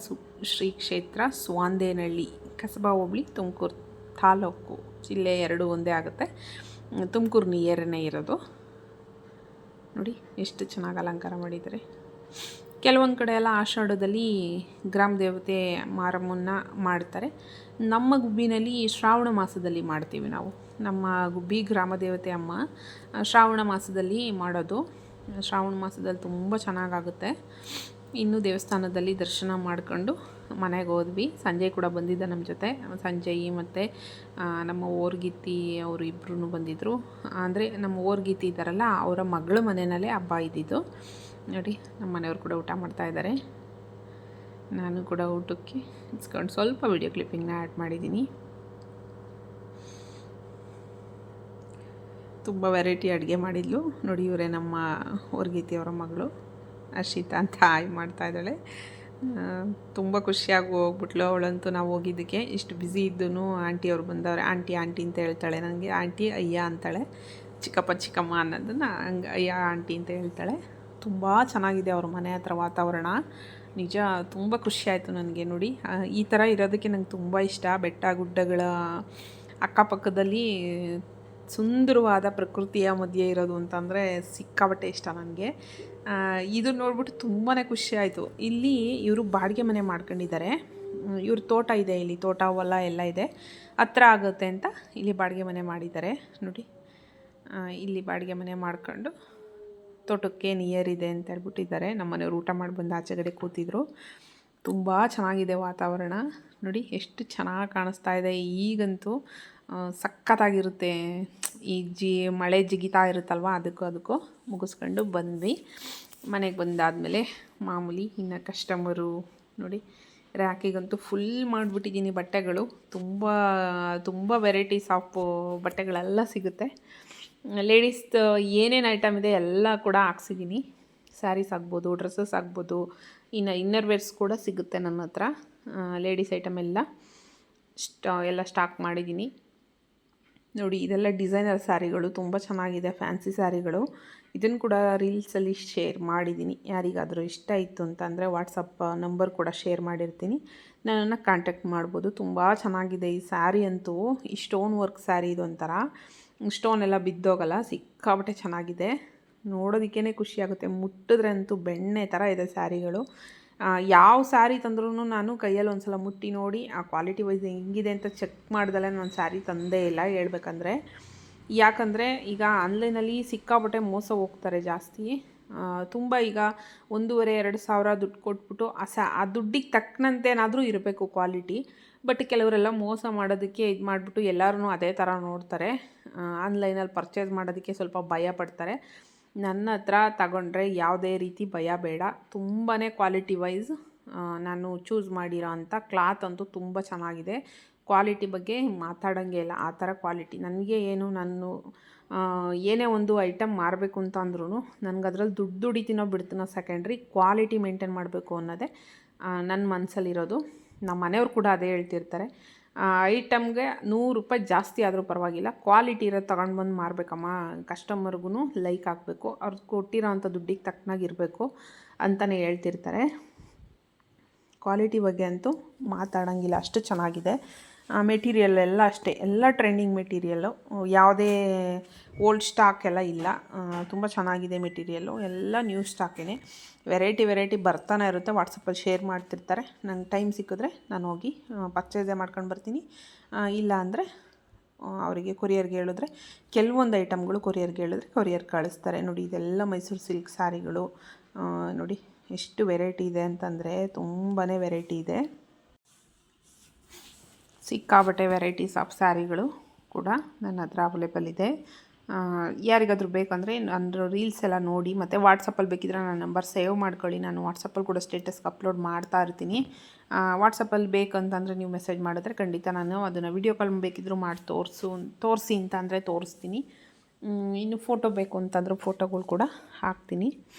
S1: ಶ್ರೀ ಕ್ಷೇತ್ರ ಸ್ವಾಂದೇನಹಳ್ಳಿ, ಕಸಬಾ ಹೋಬಳಿ, ತುಮಕೂರು ತಾಲೂಕು, ಜಿಲ್ಲೆ 2 ಒಂದೇ ಆಗುತ್ತೆ. ತುಮಕೂರು ನಿಯರನೇ ಇರೋದು ನೋಡಿ. ಎಷ್ಟು ಚೆನ್ನಾಗಿ ಅಲಂಕಾರ ಮಾಡಿದ್ದಾರೆ. ಕೆಲವೊಂದು ಕಡೆ ಎಲ್ಲ ಆಷಾಢದಲ್ಲಿ ಗ್ರಾಮ ದೇವತೆ ಮಾರಮ್ಮನ್ನ ಮಾಡ್ತಾರೆ. ನಮ್ಮ ಗುಬ್ಬಿನಲ್ಲಿ ಶ್ರಾವಣ ಮಾಸದಲ್ಲಿ ಮಾಡ್ತೀವಿ ನಾವು. ನಮ್ಮ ಗುಬ್ಬಿ ಗ್ರಾಮ ದೇವತೆ ಅಮ್ಮ ಶ್ರಾವಣ ಮಾಸದಲ್ಲಿ ಮಾಡೋದು. ಶ್ರಾವಣ ಮಾಸದಲ್ಲಿ ತುಂಬ ಚೆನ್ನಾಗಾಗುತ್ತೆ. ಇನ್ನು ದೇವಸ್ಥಾನದಲ್ಲಿ ದರ್ಶನ ಮಾಡ್ಕೊಂಡು ಮನೆಗೆ ಹೋದ್ವಿ. ಸಂಜಯ್ ಕೂಡ ಬಂದಿದ್ದ ನಮ್ಮ ಜೊತೆ. ಸಂಜಯ್ ಮತ್ತು ನಮ್ಮ ಓರ್ಗಿತ್ತಿ ಅವರು ಇಬ್ಬರೂ ಬಂದಿದ್ದರು. ಅಂದರೆ ನಮ್ಮ ಓರ್ಗಿತ್ತಿ ಇದ್ದಾರಲ್ಲ, ಅವರ ಮಗಳ ಮನೆಯಲ್ಲೇ ಹಬ್ಬ ಇದ್ದಿದ್ದು ನೋಡಿ. ನಮ್ಮ ಮನೆಯವರು ಕೂಡ ಊಟ ಮಾಡ್ತಾಯಿದ್ದಾರೆ. ನಾನು ಕೂಡ ಊಟಕ್ಕೆ ಇಸ್ಕೊಂಡು ಸ್ವಲ್ಪ ವಿಡಿಯೋ ಕ್ಲಿಪ್ಪಿಂಗ್ನ ಆ್ಯಡ್ ಮಾಡಿದ್ದೀನಿ. ತುಂಬ ವೆರೈಟಿ ಅಡುಗೆ ಮಾಡಿದ್ಲು ನೋಡಿ. ಇವರೇ ನಮ್ಮ ಓರ್ಗಿತ್ತಿಯವರ ಮಗಳು ಹರ್ಷಿತಾ ಅಂತ ಹಾಯ್ ಮಾಡ್ತಾಯಿದ್ದಾಳೆ. ತುಂಬ ಖುಷಿಯಾಗಿ ಹೋಗ್ಬಿಟ್ಲು ಅವಳಂತೂ. ನಾವು ಹೋಗಿದ್ದಕ್ಕೆ ಇಷ್ಟು ಬ್ಯುಸಿ ಇದ್ದೂ ಆಂಟಿಯವ್ರು ಬಂದವ್ರೆ. ಆಂಟಿ ಅಂತ ಹೇಳ್ತಾಳೆ ನನಗೆ. ಆಂಟಿ ಅಯ್ಯ ಅಂತಾಳೆ, ಚಿಕ್ಕಮ್ಮ ಅನ್ನೋದನ್ನು ಹಂಗೆ ಅಯ್ಯ ಆಂಟಿ ಅಂತ ಹೇಳ್ತಾಳೆ. ತುಂಬ ಚೆನ್ನಾಗಿದೆ ಅವ್ರ ಮನೆ ಹತ್ರ ವಾತಾವರಣ. ನಿಜ ತುಂಬ ಖುಷಿಯಾಯಿತು ನನಗೆ ನೋಡಿ. ಈ ಥರ ಇರೋದಕ್ಕೆ ನಂಗೆ ತುಂಬ ಇಷ್ಟ. ಬೆಟ್ಟ ಗುಡ್ಡಗಳ ಅಕ್ಕಪಕ್ಕದಲ್ಲಿ ಸುಂದರವಾದ ಪ್ರಕೃತಿಯ ಮಧ್ಯೆ ಇರೋದು ಅಂತಂದರೆ ಸಿಕ್ಕಾಪಟ್ಟೆ ಇಷ್ಟ ನನಗೆ. ಇದು ನೋಡ್ಬಿಟ್ಟು ತುಂಬಾ ಖುಷಿ ಆಯಿತು. ಇಲ್ಲಿ ಇವರು ಬಾಡಿಗೆ ಮನೆ ಮಾಡ್ಕೊಂಡಿದ್ದಾರೆ. ಇವ್ರ ತೋಟ ಇದೆ, ಇಲ್ಲಿ ತೋಟ ಹೊಲ ಎಲ್ಲ ಇದೆ, ಹತ್ರ ಆಗುತ್ತೆ ಅಂತ ಇಲ್ಲಿ ಬಾಡಿಗೆ ಮನೆ ಮಾಡಿದ್ದಾರೆ ನೋಡಿ. ಇಲ್ಲಿ ಬಾಡಿಗೆ ಮನೆ ಮಾಡ್ಕೊಂಡು ತೋಟಕ್ಕೆ ನಿಯರ್ ಇದೆ ಅಂತ ಹೇಳ್ಬಿಟ್ಟಿದ್ದಾರೆ. ನಮ್ಮ ಮನೆಯವರು ಊಟ ಮಾಡಿ ಬಂದು ಆಚೆಗಡೆ ಕೂತಿದ್ರು. ತುಂಬ ಚೆನ್ನಾಗಿದೆ ವಾತಾವರಣ ನೋಡಿ. ಎಷ್ಟು ಚೆನ್ನಾಗಿ ಕಾಣಿಸ್ತಾ ಇದೆ. ಈಗಂತೂ ಸಖತ್ತಾಗಿರುತ್ತೆ. ಈಗ ಮಳೆ ಜಿಗಿತಾ ಇರುತ್ತಲ್ವ, ಅದಕ್ಕೂ ಮುಗಿಸ್ಕೊಂಡು ಬಂದ್ವಿ. ಮನೆಗೆ ಬಂದಾದಮೇಲೆ ಮಾಮೂಲಿ ಇನ್ನು ಕಸ್ಟಮರು ನೋಡಿ ರ್ಯಾಕಿಗಂತೂ ಫುಲ್ ಮಾಡಿಬಿಟ್ಟಿದ್ದೀನಿ ಬಟ್ಟೆಗಳು. ತುಂಬ ತುಂಬ ವೆರೈಟೀಸ್ ಆಫ್ ಬಟ್ಟೆಗಳೆಲ್ಲ ಸಿಗುತ್ತೆ. ಲೇಡೀಸ್ದು ಏನೇನು ಐಟಮ್ ಇದೆ ಎಲ್ಲ ಕೂಡ ಹಾಕ್ಸಿದ್ದೀನಿ. ಸ್ಯಾರೀಸ್ ಆಗ್ಬೋದು, ಡ್ರೆಸ್ಸಸ್ ಆಗ್ಬೋದು, ಇನ್ನು ಇನ್ನರ್ ವೇರ್ಸ್ ಕೂಡ ಸಿಗುತ್ತೆ ನನ್ನ ಹತ್ರ. ಲೇಡೀಸ್ ಐಟಮ್ ಎಲ್ಲ ಸ್ಟಾಕ್ ಮಾಡಿದ್ದೀನಿ. ನೋಡಿ, ಇದೆಲ್ಲ ಡಿಸೈನರ್ ಸ್ಯಾರಿಗಳು, ತುಂಬ ಚೆನ್ನಾಗಿದೆ, ಫ್ಯಾನ್ಸಿ ಸ್ಯಾರಿಗಳು. ಇದನ್ನು ಕೂಡ ರೀಲ್ಸಲ್ಲಿ ಶೇರ್ ಮಾಡಿದ್ದೀನಿ. ಯಾರಿಗಾದರೂ ಇಷ್ಟ ಇತ್ತು ಅಂತಂದರೆ ವಾಟ್ಸಪ್ ನಂಬರ್ ಕೂಡ ಶೇರ್ ಮಾಡಿರ್ತೀನಿ, ನನ್ನನ್ನು ಕಾಂಟ್ಯಾಕ್ಟ್ ಮಾಡ್ಬೋದು. ತುಂಬ ಚೆನ್ನಾಗಿದೆ ಈ ಸ್ಯಾರಿ ಅಂತೂ. ಈ ಸ್ಟೋನ್ ವರ್ಕ್ ಸ್ಯಾರಿ ಇದು, ಒಂಥರ ಸ್ಟೋನ್ ಎಲ್ಲ ಬಿದ್ದೋಗಲ್ಲ, ಸಿಕ್ಕಾಬಟ್ಟೆ ಚೆನ್ನಾಗಿದೆ. ನೋಡೋದಕ್ಕೇ ಖುಷಿಯಾಗುತ್ತೆ, ಮುಟ್ಟಿದ್ರೆ ಅಂತೂ ಬೆಣ್ಣೆ ಥರ ಇದೆ ಸ್ಯಾರಿಗಳು. ಯಾವ ಸ್ಯಾರಿ ತಂದ್ರೂ ನಾನು ಕೈಯಲ್ಲಿ ಒಂದು ಸಲ ಮುಟ್ಟಿ ನೋಡಿ ಆ ಕ್ವಾಲಿಟಿ ವೈಸ್ ಹೆಂಗಿದೆ ಅಂತ ಚೆಕ್ ಮಾಡ್ದಲೇ ನಾನು ಸ್ಯಾರಿ ತಂದೇ ಇಲ್ಲ ಹೇಳ್ಬೇಕಂದ್ರೆ. ಯಾಕಂದರೆ ಈಗ ಆನ್ಲೈನಲ್ಲಿ ಸಿಕ್ಕಾಬಟ್ಟೆ ಮೋಸ ಹೋಗ್ತಾರೆ ಜಾಸ್ತಿ. ತುಂಬ ಈಗ 1,500-2,000 ದುಡ್ಡು ಕೊಟ್ಬಿಟ್ಟು ಆ ದುಡ್ಡಿಗೆ ತಕ್ಕನಂತೇನಾದರೂ ಇರಬೇಕು ಕ್ವಾಲಿಟಿ. ಬಟ್ ಕೆಲವರೆಲ್ಲ ಮೋಸ ಮಾಡೋದಕ್ಕೆ ಇದು ಮಾಡಿಬಿಟ್ಟು ಎಲ್ಲರೂ ಅದೇ ಥರ ನೋಡ್ತಾರೆ. ಆನ್ಲೈನಲ್ಲಿ ಪರ್ಚೇಸ್ ಮಾಡೋದಕ್ಕೆ ಸ್ವಲ್ಪ ಭಯ ಪಡ್ತಾರೆ. ನನ್ನ ಹತ್ರ ತಗೊಂಡ್ರೆ ಯಾವುದೇ ರೀತಿ ಭಯ ಬೇಡ. ತುಂಬಾ ಕ್ವಾಲಿಟಿ ವೈಸ್ ನಾನು ಚೂಸ್ ಮಾಡಿರೋ ಅಂಥ ಕ್ಲಾತ್ ಅಂತೂ ತುಂಬ ಚೆನ್ನಾಗಿದೆ. ಕ್ವಾಲಿಟಿ ಬಗ್ಗೆ ಮಾತಾಡೋಂಗೆ ಇಲ್ಲ, ಆ ಥರ ಕ್ವಾಲಿಟಿ. ನನಗೆ ನಾನು ಏನೇ ಒಂದು ಐಟಮ್ ಮಾರಬೇಕು ಅಂತ ಅಂದ್ರೂ ನನಗೆ ಅದ್ರಲ್ಲಿ ದುಡ್ಡು ದುಡಿತೀನೋ ಬಿಡ್ತೀನೋ ಸೆಕೆಂಡ್ರಿ, ಕ್ವಾಲಿಟಿ ಮೇಂಟೈನ್ ಮಾಡಬೇಕು ಅನ್ನೋದೇ ನನ್ನ ಮನಸ್ಸಲ್ಲಿರೋದು. ನಮ್ಮ ಮನೆಯವ್ರು ಕೂಡ ಅದೇ ಹೇಳ್ತಿರ್ತಾರೆ. ಐಟಮ್ಗೆ ₹100 ಜಾಸ್ತಿ ಆದರೂ ಪರವಾಗಿಲ್ಲ, ಕ್ವಾಲಿಟಿ ಇರೋದು ತಗೊಂಡು ಬಂದು ಮಾರಬೇಕಮ್ಮ, ಕಸ್ಟಮರ್ಗೂ ಲೈಕ್ ಆಗಬೇಕು, ಅವ್ರು ಕೊಟ್ಟಿರೋ ಅಂಥ ದುಡ್ಡಿಗೆ ತಕ್ಕನಾಗಿರಬೇಕು ಅಂತಲೇ ಹೇಳ್ತಿರ್ತಾರೆ. ಕ್ವಾಲಿಟಿ ಬಗ್ಗೆ ಅಂತೂ ಮಾತಾಡೋಂಗಿಲ್ಲ, ಅಷ್ಟು ಚೆನ್ನಾಗಿದೆ. ಮೆಟೀರಿಯಲ್ ಎಲ್ಲ ಅಷ್ಟೇ, ಎಲ್ಲ ಟ್ರೆಂಡಿಂಗ್ ಮೆಟೀರಿಯಲ್ಲು, ಯಾವುದೇ ಓಲ್ಡ್ ಸ್ಟಾಕ್ ಎಲ್ಲ ಇಲ್ಲ. ತುಂಬ ಚೆನ್ನಾಗಿದೆ ಮೆಟೀರಿಯಲ್ಲು, ಎಲ್ಲ ನ್ಯೂ ಸ್ಟಾಕೇ. ವೆರೈಟಿ ಬರ್ತಾನೆ ಇರುತ್ತೆ, ವಾಟ್ಸಪ್ಪಲ್ಲಿ ಶೇರ್ ಮಾಡ್ತಿರ್ತಾರೆ. ನಂಗೆ ಟೈಮ್ ಸಿಕ್ಕಿದ್ರೆ ನಾನು ಹೋಗಿ ಪರ್ಚೇಸೇ ಮಾಡ್ಕೊಂಡು ಬರ್ತೀನಿ. ಇಲ್ಲ ಅಂದರೆ ಅವರಿಗೆ ಕೊರಿಯರ್ಗೆ ಹೇಳಿದ್ರೆ, ಕೆಲವೊಂದು ಐಟಮ್ಗಳು ಕೊರಿಯರ್ಗೆ ಹೇಳಿದ್ರೆ ಕೊರಿಯರ್ ಕಳಿಸ್ತಾರೆ. ನೋಡಿ, ಇದೆಲ್ಲ ಮೈಸೂರು ಸಿಲ್ಕ್ ಸ್ಯಾರಿಗಳು. ನೋಡಿ ಎಷ್ಟು ವೆರೈಟಿ ಇದೆ ಅಂತಂದರೆ ತುಂಬಾ ವೆರೈಟಿ ಇದೆ. ಸಿಕ್ಕಾಬಟ್ಟೆ ವೆರೈಟೀಸ್ ಆಫ್ ಸ್ಯಾರಿಗಳು ಕೂಡ ನನ್ನ ಹತ್ರ ಅವೈಲೇಬಲ್ ಇದೆ. ಯಾರಿಗಾದರೂ ಬೇಕಂದರೆ ನನ್ನ ರೀಲ್ಸ್ ಎಲ್ಲ ನೋಡಿ, ಮತ್ತು ವಾಟ್ಸಪ್ಪಲ್ಲಿ ಬೇಕಿದ್ರೆ ನನ್ನ ನಂಬರ್ ಸೇವ್ ಮಾಡ್ಕೊಳ್ಳಿ. ನಾನು ವಾಟ್ಸಪ್ಪಲ್ಲಿ ಕೂಡ ಸ್ಟೇಟಸ್ಗೆ ಅಪ್ಲೋಡ್ ಮಾಡ್ತಾ ಇರ್ತೀನಿ. ವಾಟ್ಸಪ್ಪಲ್ಲಿ ಬೇಕಂತಂದರೆ ನೀವು ಮೆಸೇಜ್ ಮಾಡಿದ್ರೆ ಖಂಡಿತ ನಾನು ಅದನ್ನು ವೀಡಿಯೋ ಕಾಲ್ ಬೇಕಿದ್ದರೂ ಮಾಡಿ ತೋರಿಸಿ ಅಂತ ಅಂದರೆ ತೋರಿಸ್ತೀನಿ. ಇನ್ನು ಫೋಟೋ ಬೇಕು ಅಂತಂದ್ರೆ ಫೋಟೋಗಳು ಕೂಡ ಹಾಕ್ತೀನಿ.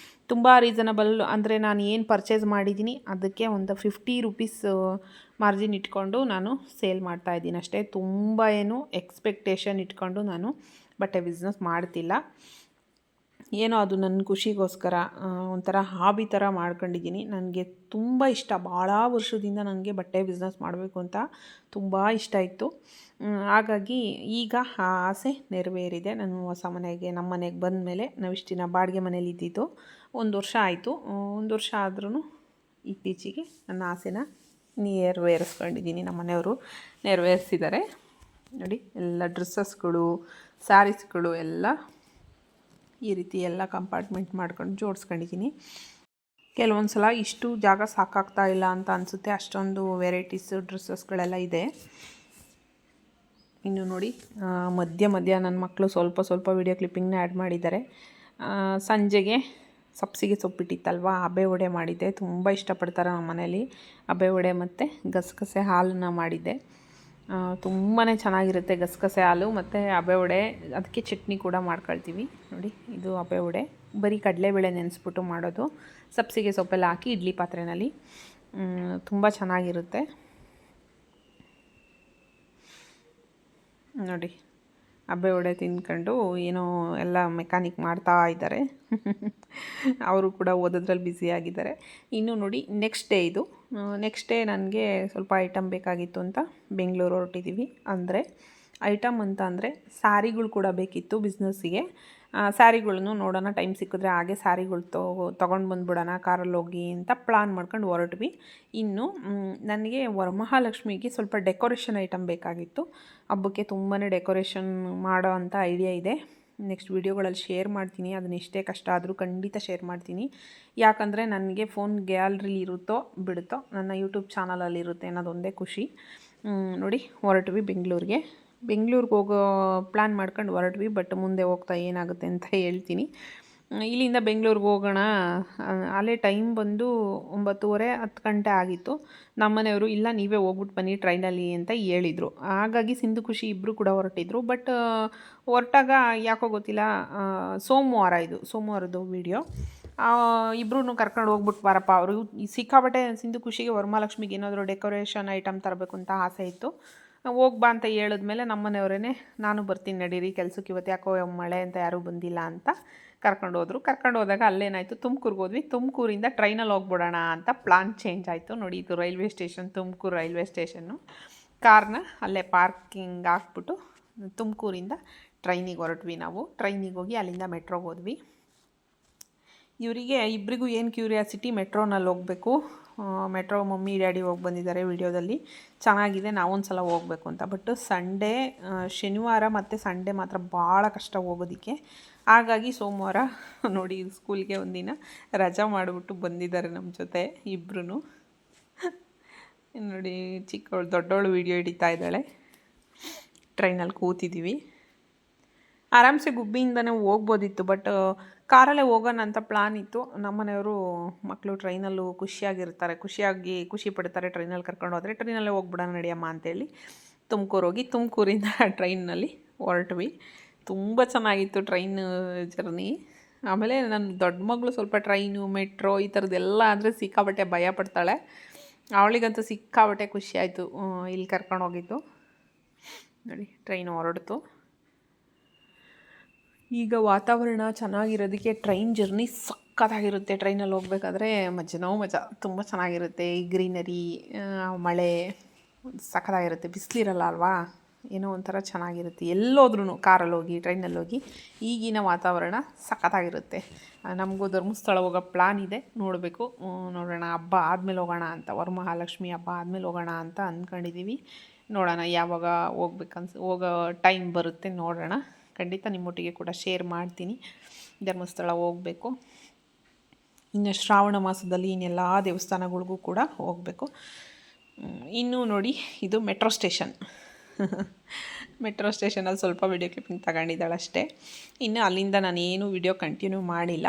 S1: ತುಂಬ ರೀಸನಬಲ್, ಅಂದರೆ ನಾನು ಏನು ಪರ್ಚೇಸ್ ಮಾಡಿದ್ದೀನಿ ಅದಕ್ಕೆ ಒಂದು ₹50 ಮಾರ್ಜಿನ್ ಇಟ್ಕೊಂಡು ನಾನು ಸೇಲ್ ಮಾಡ್ತಾಯಿದ್ದೀನಿ ಅಷ್ಟೇ. ತುಂಬ ಏನು ಎಕ್ಸ್ಪೆಕ್ಟೇಷನ್ ಇಟ್ಕೊಂಡು ನಾನು ಬಟ್ಟೆ ಬಿಸ್ನೆಸ್ ಮಾಡ್ತಿಲ್ಲ. ಏನೋ ಅದು ನನ್ನ ಖುಷಿಗೋಸ್ಕರ ಒಂಥರ ಹಾಬಿ ಥರ ಮಾಡ್ಕೊಂಡಿದ್ದೀನಿ. ನನಗೆ ತುಂಬ ಇಷ್ಟ, ಭಾಳ ವರ್ಷದಿಂದ ನನಗೆ ಬಟ್ಟೆ ಬಿಸ್ನೆಸ್ ಮಾಡಬೇಕು ಅಂತ ತುಂಬ ಇಷ್ಟ ಇತ್ತು. ಹಾಗಾಗಿ ಈಗ ಆ ಆಸೆ ನೆರವೇರಿದೆ. ನಾನು ಹೊಸ ಮನೆಗೆ, ನಮ್ಮ ಮನೆಗೆ ಬಂದ ಮೇಲೆ, ನಾವು ಇಷ್ಟು ದಿನ ಬಾಡಿಗೆ ಮನೇಲಿ ಇದ್ದಿದ್ದು 1 ವರ್ಷ ಆಯಿತು. 1 ವರ್ಷ ಆದ್ರೂ ಇತ್ತೀಚೆಗೆ ನನ್ನ ಆಸೆನ ನೆರವೇರಿಸ್ಕೊಂಡಿದ್ದೀನಿ. ನಮ್ಮ ಮನೆಯವರು ನೆರವೇರಿಸಿದ್ದಾರೆ. ನೋಡಿ, ಎಲ್ಲ ಡ್ರೆಸ್ಸಸ್ಗಳು, ಸ್ಯಾರೀಸ್ಗಳು ಎಲ್ಲ ಈ ರೀತಿ ಎಲ್ಲ ಕಂಪಾರ್ಟ್ಮೆಂಟ್ ಮಾಡ್ಕೊಂಡು ಜೋಡಿಸ್ಕೊಂಡಿದ್ದೀನಿ. ಕೆಲವೊಂದು ಸಲ ಇಷ್ಟು ಜಾಗ ಸಾಕಾಗ್ತಾ ಇಲ್ಲ ಅಂತ ಅನಿಸುತ್ತೆ, ಅಷ್ಟೊಂದು ವೆರೈಟೀಸು ಡ್ರೆಸ್ಸಸ್ಗಳೆಲ್ಲ ಇದೆ. ಇನ್ನು ನೋಡಿ, ಮಧ್ಯ ನನ್ನ ಮಕ್ಕಳು ಸ್ವಲ್ಪ ವಿಡಿಯೋ ಕ್ಲಿಪ್ಪಿಂಗ್ನ ಆ್ಯಡ್ ಮಾಡಿದ್ದಾರೆ. ಸಂಜೆಗೆ ಸಬ್ಸಿಗೆ ಸೊಪ್ಪಿಟ್ಟಿತ್ತಲ್ವ, ಹಬೆ ವಡೆ ಮಾಡಿದ್ದೆ. ತುಂಬ ಇಷ್ಟಪಡ್ತಾರೆ ನಮ್ಮ ಮನೇಲಿ ಹಬೆ ವಡೆ ಮತ್ತು ಗಸಗಸೆ ಹಾಲನ್ನ ಮಾಡಿದ್ದೆ. ತುಂಬಾ ಚೆನ್ನಾಗಿರುತ್ತೆ ಗಸಗಸೆ ಹಾಲು ಮತ್ತು ಹಬೆ ವಡೆ. ಅದಕ್ಕೆ ಚಟ್ನಿ ಕೂಡ ಮಾಡ್ಕೊಳ್ತೀವಿ. ನೋಡಿ, ಇದು ಹಬೆ ವಡೆ ಬರೀ ಕಡಲೆಬೇಳೆ ನೆನೆಸ್ಬಿಟ್ಟು ಮಾಡೋದು, ಸಬ್ಸಿಗೆ ಸೊಪ್ಪೆಲ್ಲ ಹಾಕಿ ಇಡ್ಲಿ ಪಾತ್ರೆಯಲ್ಲಿ. ತುಂಬ ಚೆನ್ನಾಗಿರುತ್ತೆ. ನೋಡಿ, ಹಬ್ಬೆ ವಡೆ ತಿಂದ್ಕೊಂಡು ಏನೋ ಎಲ್ಲ ಮೆಕ್ಯಾನಿಕ್ ಮಾಡ್ತಾ ಇದ್ದಾರೆ. ಅವರು ಕೂಡ ಓದೋದ್ರಲ್ಲಿ ಬ್ಯುಸಿಯಾಗಿದ್ದಾರೆ. ಇನ್ನು ನೋಡಿ, ನೆಕ್ಸ್ಟ್ ಡೇ ನನಗೆ ಸ್ವಲ್ಪ ಐಟಮ್ ಬೇಕಾಗಿತ್ತು ಅಂತ ಬೆಂಗಳೂರು ಹೊರಟಿದ್ದೀವಿ. ಅಂದರೆ ಐಟಮ್ ಅಂತ ಅಂದರೆ ಸ್ಯಾರಿಗಳು ಕೂಡ ಬೇಕಿತ್ತು ಬಿಸ್ನೆಸ್ಸಿಗೆ. ಸ್ಯಾರಿಗಳನ್ನು ನೋಡೋಣ, ಟೈಮ್ ಸಿಕ್ಕಿದ್ರೆ ಹಾಗೆ ಸ್ಯಾರಿಗಳು ತೊಗೊಂಡು ಬಂದುಬಿಡೋಣ ಕಾರಲ್ಲಿ ಹೋಗಿ ಅಂತ ಪ್ಲಾನ್ ಮಾಡ್ಕೊಂಡು ಹೊರಟ್ವಿ. ಇನ್ನು ನನಗೆ ವರಮಹಾಲಕ್ಷ್ಮಿಗೆ ಸ್ವಲ್ಪ ಡೆಕೋರೇಷನ್ ಐಟಮ್ ಬೇಕಾಗಿತ್ತು. ಹಬ್ಬಕ್ಕೆ ತುಂಬಾ ಡೆಕೋರೇಷನ್ ಮಾಡೋ ಅಂಥ ಐಡಿಯಾ ಇದೆ. ನೆಕ್ಸ್ಟ್ ವೀಡಿಯೋಗಳಲ್ಲಿ ಶೇರ್ ಮಾಡ್ತೀನಿ. ಅದನ್ನ ಎಷ್ಟೇ ಕಷ್ಟ ಆದರೂ ಖಂಡಿತ ಶೇರ್ ಮಾಡ್ತೀನಿ. ಯಾಕಂದರೆ ನನಗೆ ಫೋನ್ ಗ್ಯಾಲರಿಲಿ ಇರುತ್ತೋ ಬಿಡುತ್ತೋ, ನನ್ನ ಯೂಟ್ಯೂಬ್ ಚಾನಲಲ್ಲಿರುತ್ತೆ ಅನ್ನೋದೊಂದೇ ಖುಷಿ. ನೋಡಿ, ಹೊರಟ್ವಿ ಬೆಂಗಳೂರಿಗೆ ಹೋಗೋ ಪ್ಲ್ಯಾನ್ ಮಾಡ್ಕೊಂಡು ಹೊರಟ್ವಿ. ಬಟ್ ಮುಂದೆ ಹೋಗ್ತಾ ಏನಾಗುತ್ತೆ ಅಂತ ಹೇಳ್ತೀನಿ. ಇಲ್ಲಿಂದ ಬೆಂಗಳೂರಿಗೆ ಹೋಗೋಣ. ಅಲ್ಲೇ ಟೈಮ್ ಬಂದು 9:30 10 ಗಂಟೆ ಆಗಿತ್ತು. ನಮ್ಮನೆಯವರು ಇಲ್ಲ ನೀವೇ ಹೋಗ್ಬಿಟ್ಟು ಬನ್ನಿ ಟ್ರೈನಲ್ಲಿ ಅಂತ ಹೇಳಿದರು. ಹಾಗಾಗಿ ಸಿಂಧು ಖುಷಿ ಇಬ್ಬರು ಕೂಡ ಹೊರಟಿದ್ರು. ಬಟ್ ಹೊರಟಾಗ ಯಾಕೋ ಗೊತ್ತಿಲ್ಲ, ಸೋಮವಾರದ್ದು ವೀಡಿಯೋ. ಇಬ್ಬರೂ ಕರ್ಕೊಂಡು ಹೋಗ್ಬಿಟ್ಟು ಬಾರಪ್ಪ. ಅವರು ಸಿಕ್ಕಾಪಟ್ಟೆ ಸಿಂಧು ಖುಷಿಗೆ ವರಮಹಾಲಕ್ಷ್ಮಿಗೆ ಏನಾದರೂ ಡೆಕೋರೇಷನ್ ಐಟಮ್ ತರಬೇಕು ಅಂತ ಆಸೆ ಇತ್ತು. ಹೋಗ್ಬಾ ಅಂತ ಹೇಳಿದ್ಮೇಲೆ ನಮ್ಮನೆಯವರೇ ನಾನು ಬರ್ತೀನಿ ನಡೀರಿ ಕೆಲ್ಸಕ್ಕೆ, ಇವತ್ತು ಯಾಕೋ ಮಳೆ ಅಂತ ಯಾರೂ ಬಂದಿಲ್ಲ ಅಂತ ಕರ್ಕೊಂಡು ಹೋದಾಗ ಅಲ್ಲೇನಾಯಿತು, ತುಮಕೂರಿಗೆ ಹೋದ್ವಿ. ತುಮಕೂರಿಂದ ಟ್ರೈನಲ್ಲಿ ಹೋಗ್ಬಿಡೋಣ ಅಂತ ಪ್ಲಾನ್ ಚೇಂಜ್ ಆಯಿತು. ನೋಡಿ, ಇದು railway station, Tumakuru railway station. ಕಾರ್ನ ಅಲ್ಲೇ ಪಾರ್ಕಿಂಗ್ ಹಾಕ್ಬಿಟ್ಟು ತುಮಕೂರಿಂದ ಟ್ರೈನಿಗೆ ಹೊರಟ್ವಿ. ನಾವು ಟ್ರೈನಿಗೆ ಹೋಗಿ ಅಲ್ಲಿಂದ ಮೆಟ್ರೋಗೆ ಹೋದ್ವಿ. ಇವರಿಗೆ ಇಬ್ಬರಿಗೂ ಏನು ಕ್ಯೂರಿಯಾಸಿಟಿ, ಮೆಟ್ರೋನಲ್ಲಿ ಹೋಗಬೇಕು. ಮೆಟ್ರೋ ಮಮ್ಮಿ ಡ್ಯಾಡಿ ಹೋಗಿ ಬಂದಿದ್ದಾರೆ ವಿಡಿಯೋದಲ್ಲಿ, ಚೆನ್ನಾಗಿದೆ, ನಾವೊಂದು ಸಲ ಹೋಗಬೇಕು ಅಂತ. ಬಟ್ ಶನಿವಾರ ಮತ್ತು ಸಂಡೇ ಮಾತ್ರ ಭಾಳ ಕಷ್ಟ ಹೋಗೋದಕ್ಕೆ. ಹಾಗಾಗಿ ಸೋಮವಾರ ನೋಡಿ ಸ್ಕೂಲ್ಗೆ ಒಂದಿನ ರಜಾ ಮಾಡಿಬಿಟ್ಟು ಬಂದಿದ್ದಾರೆ ನಮ್ಮ ಜೊತೆ ಇಬ್ಬರೂ. ನೋಡಿ ಚಿಕ್ಕವಳು ದೊಡ್ಡವಳು ವೀಡಿಯೋ ಹಿಡಿತಾ ಇದ್ದಾಳೆ. ಟ್ರೈನಲ್ಲಿ ಕೂತಿದ್ದೀವಿ. ಆರಾಮ್ಸೆ ಗುಬ್ಬಿಯಿಂದನೇ ಹೋಗ್ಬೋದಿತ್ತು, ಬಟ್ ಕಾರಲ್ಲೇ ಹೋಗೋಣ ಅಂತ ಪ್ಲಾನ್ ಇತ್ತು. ನಮ್ಮನೆಯವರು ಮಕ್ಕಳು ಟ್ರೈನಲ್ಲೂ ಖುಷಿ ಪಡ್ತಾರೆ ಟ್ರೈನಲ್ಲಿ ಕರ್ಕೊಂಡು ಹೋದರೆ, ಟ್ರೈನಲ್ಲೇ ಹೋಗ್ಬಿಡೋಣ ನಡಿಯಮ್ಮ ಅಂತೇಳಿ ತುಮಕೂರು ಹೋಗಿ ತುಮಕೂರಿಂದ ಟ್ರೈನಲ್ಲಿ ಹೊರಟ್ವಿ. ತುಂಬ ಚೆನ್ನಾಗಿತ್ತು ಟ್ರೈನ್ ಜರ್ನಿ. ಆಮೇಲೆ ನನ್ನ ದೊಡ್ಡ ಮಗಳು ಸ್ವಲ್ಪ ಟ್ರೈನು ಮೆಟ್ರೋ ಈ ಥರದ್ದೆಲ್ಲ ಅಂದರೆ ಸಿಕ್ಕಾಬಟ್ಟೆ ಭಯ ಪಡ್ತಾಳೆ. ಅವಳಿಗಂತೂ ಸಿಕ್ಕಾಬಟ್ಟೆ ಖುಷಿ ಆಯಿತು ಇಲ್ಲಿ ಕರ್ಕೊಂಡು ಹೋಗಿದ್ದು. ನೋಡಿ ಟ್ರೈನ್ ಹೊರಡ್ತು. ಈಗ ವಾತಾವರಣ ಚೆನ್ನಾಗಿರೋದಕ್ಕೆ ಟ್ರೈನ್ ಜರ್ನಿ ಸಕ್ಕತ್ತಾಗಿರುತ್ತೆ. ಟ್ರೈನಲ್ಲಿ ಹೋಗ್ಬೇಕಾದ್ರೆ ಮಜಾ ತುಂಬ ಚೆನ್ನಾಗಿರುತ್ತೆ. ಈ ಗ್ರೀನರಿ, ಮಳೆ ಸಕ್ಕತ್ತಾಗಿರುತ್ತೆ. ಬಿಸಿಲಿರಲ್ಲ ಅಲ್ವಾ, ಏನೋ ಒಂಥರ ಚೆನ್ನಾಗಿರುತ್ತೆ. ಎಲ್ಲೋದ್ರೂ ಕಾರಲ್ಲಿ ಹೋಗಿ ಟ್ರೈನಲ್ಲಿ ಹೋಗಿ ಈಗಿನ ವಾತಾವರಣ ಸಕ್ಕತ್ತಾಗಿರುತ್ತೆ. ನಮಗೂ ಧರ್ಮಸ್ಥಳ ಹೋಗೋ ಪ್ಲಾನ್ ಇದೆ, ನೋಡೋಣ ಹಬ್ಬ ಆದಮೇಲೆ ಹೋಗೋಣ ಅಂತ, ವರಮಹಾಲಕ್ಷ್ಮಿ ಹಬ್ಬ ಆದಮೇಲೆ ಹೋಗೋಣ ಅಂತ ಅಂದ್ಕೊಂಡಿದ್ದೀವಿ. ನೋಡೋಣ ಯಾವಾಗ ಹೋಗೋ ಟೈಮ್ ಬರುತ್ತೆ, ನೋಡೋಣ. ಖಂಡಿತ ನಿಮ್ಮೊಟ್ಟಿಗೆ ಕೂಡ ಶೇರ್ ಮಾಡ್ತೀನಿ. ಧರ್ಮಸ್ಥಳ ಹೋಗಬೇಕು. ಇನ್ನು ಶ್ರಾವಣ ಮಾಸದಲ್ಲಿ ಇನ್ನೆಲ್ಲ ದೇವಸ್ಥಾನಗಳಿಗೂ ಕೂಡ ಹೋಗಬೇಕು. ಇನ್ನು ನೋಡಿ, ಇದು ಮೆಟ್ರೋ ಸ್ಟೇಷನ್. ಮೆಟ್ರೋ ಸ್ಟೇಷನಲ್ಲಿ ಸ್ವಲ್ಪ ವಿಡಿಯೋ ಕ್ಲಿಪ್ಪಿಂಗ್ ತಗೊಂಡಿದ್ದಾಳೆ ಅಷ್ಟೇ. ಇನ್ನು ಅಲ್ಲಿಂದ ನಾನೇನು ವಿಡಿಯೋ ಕಂಟಿನ್ಯೂ ಮಾಡಿಲ್ಲ.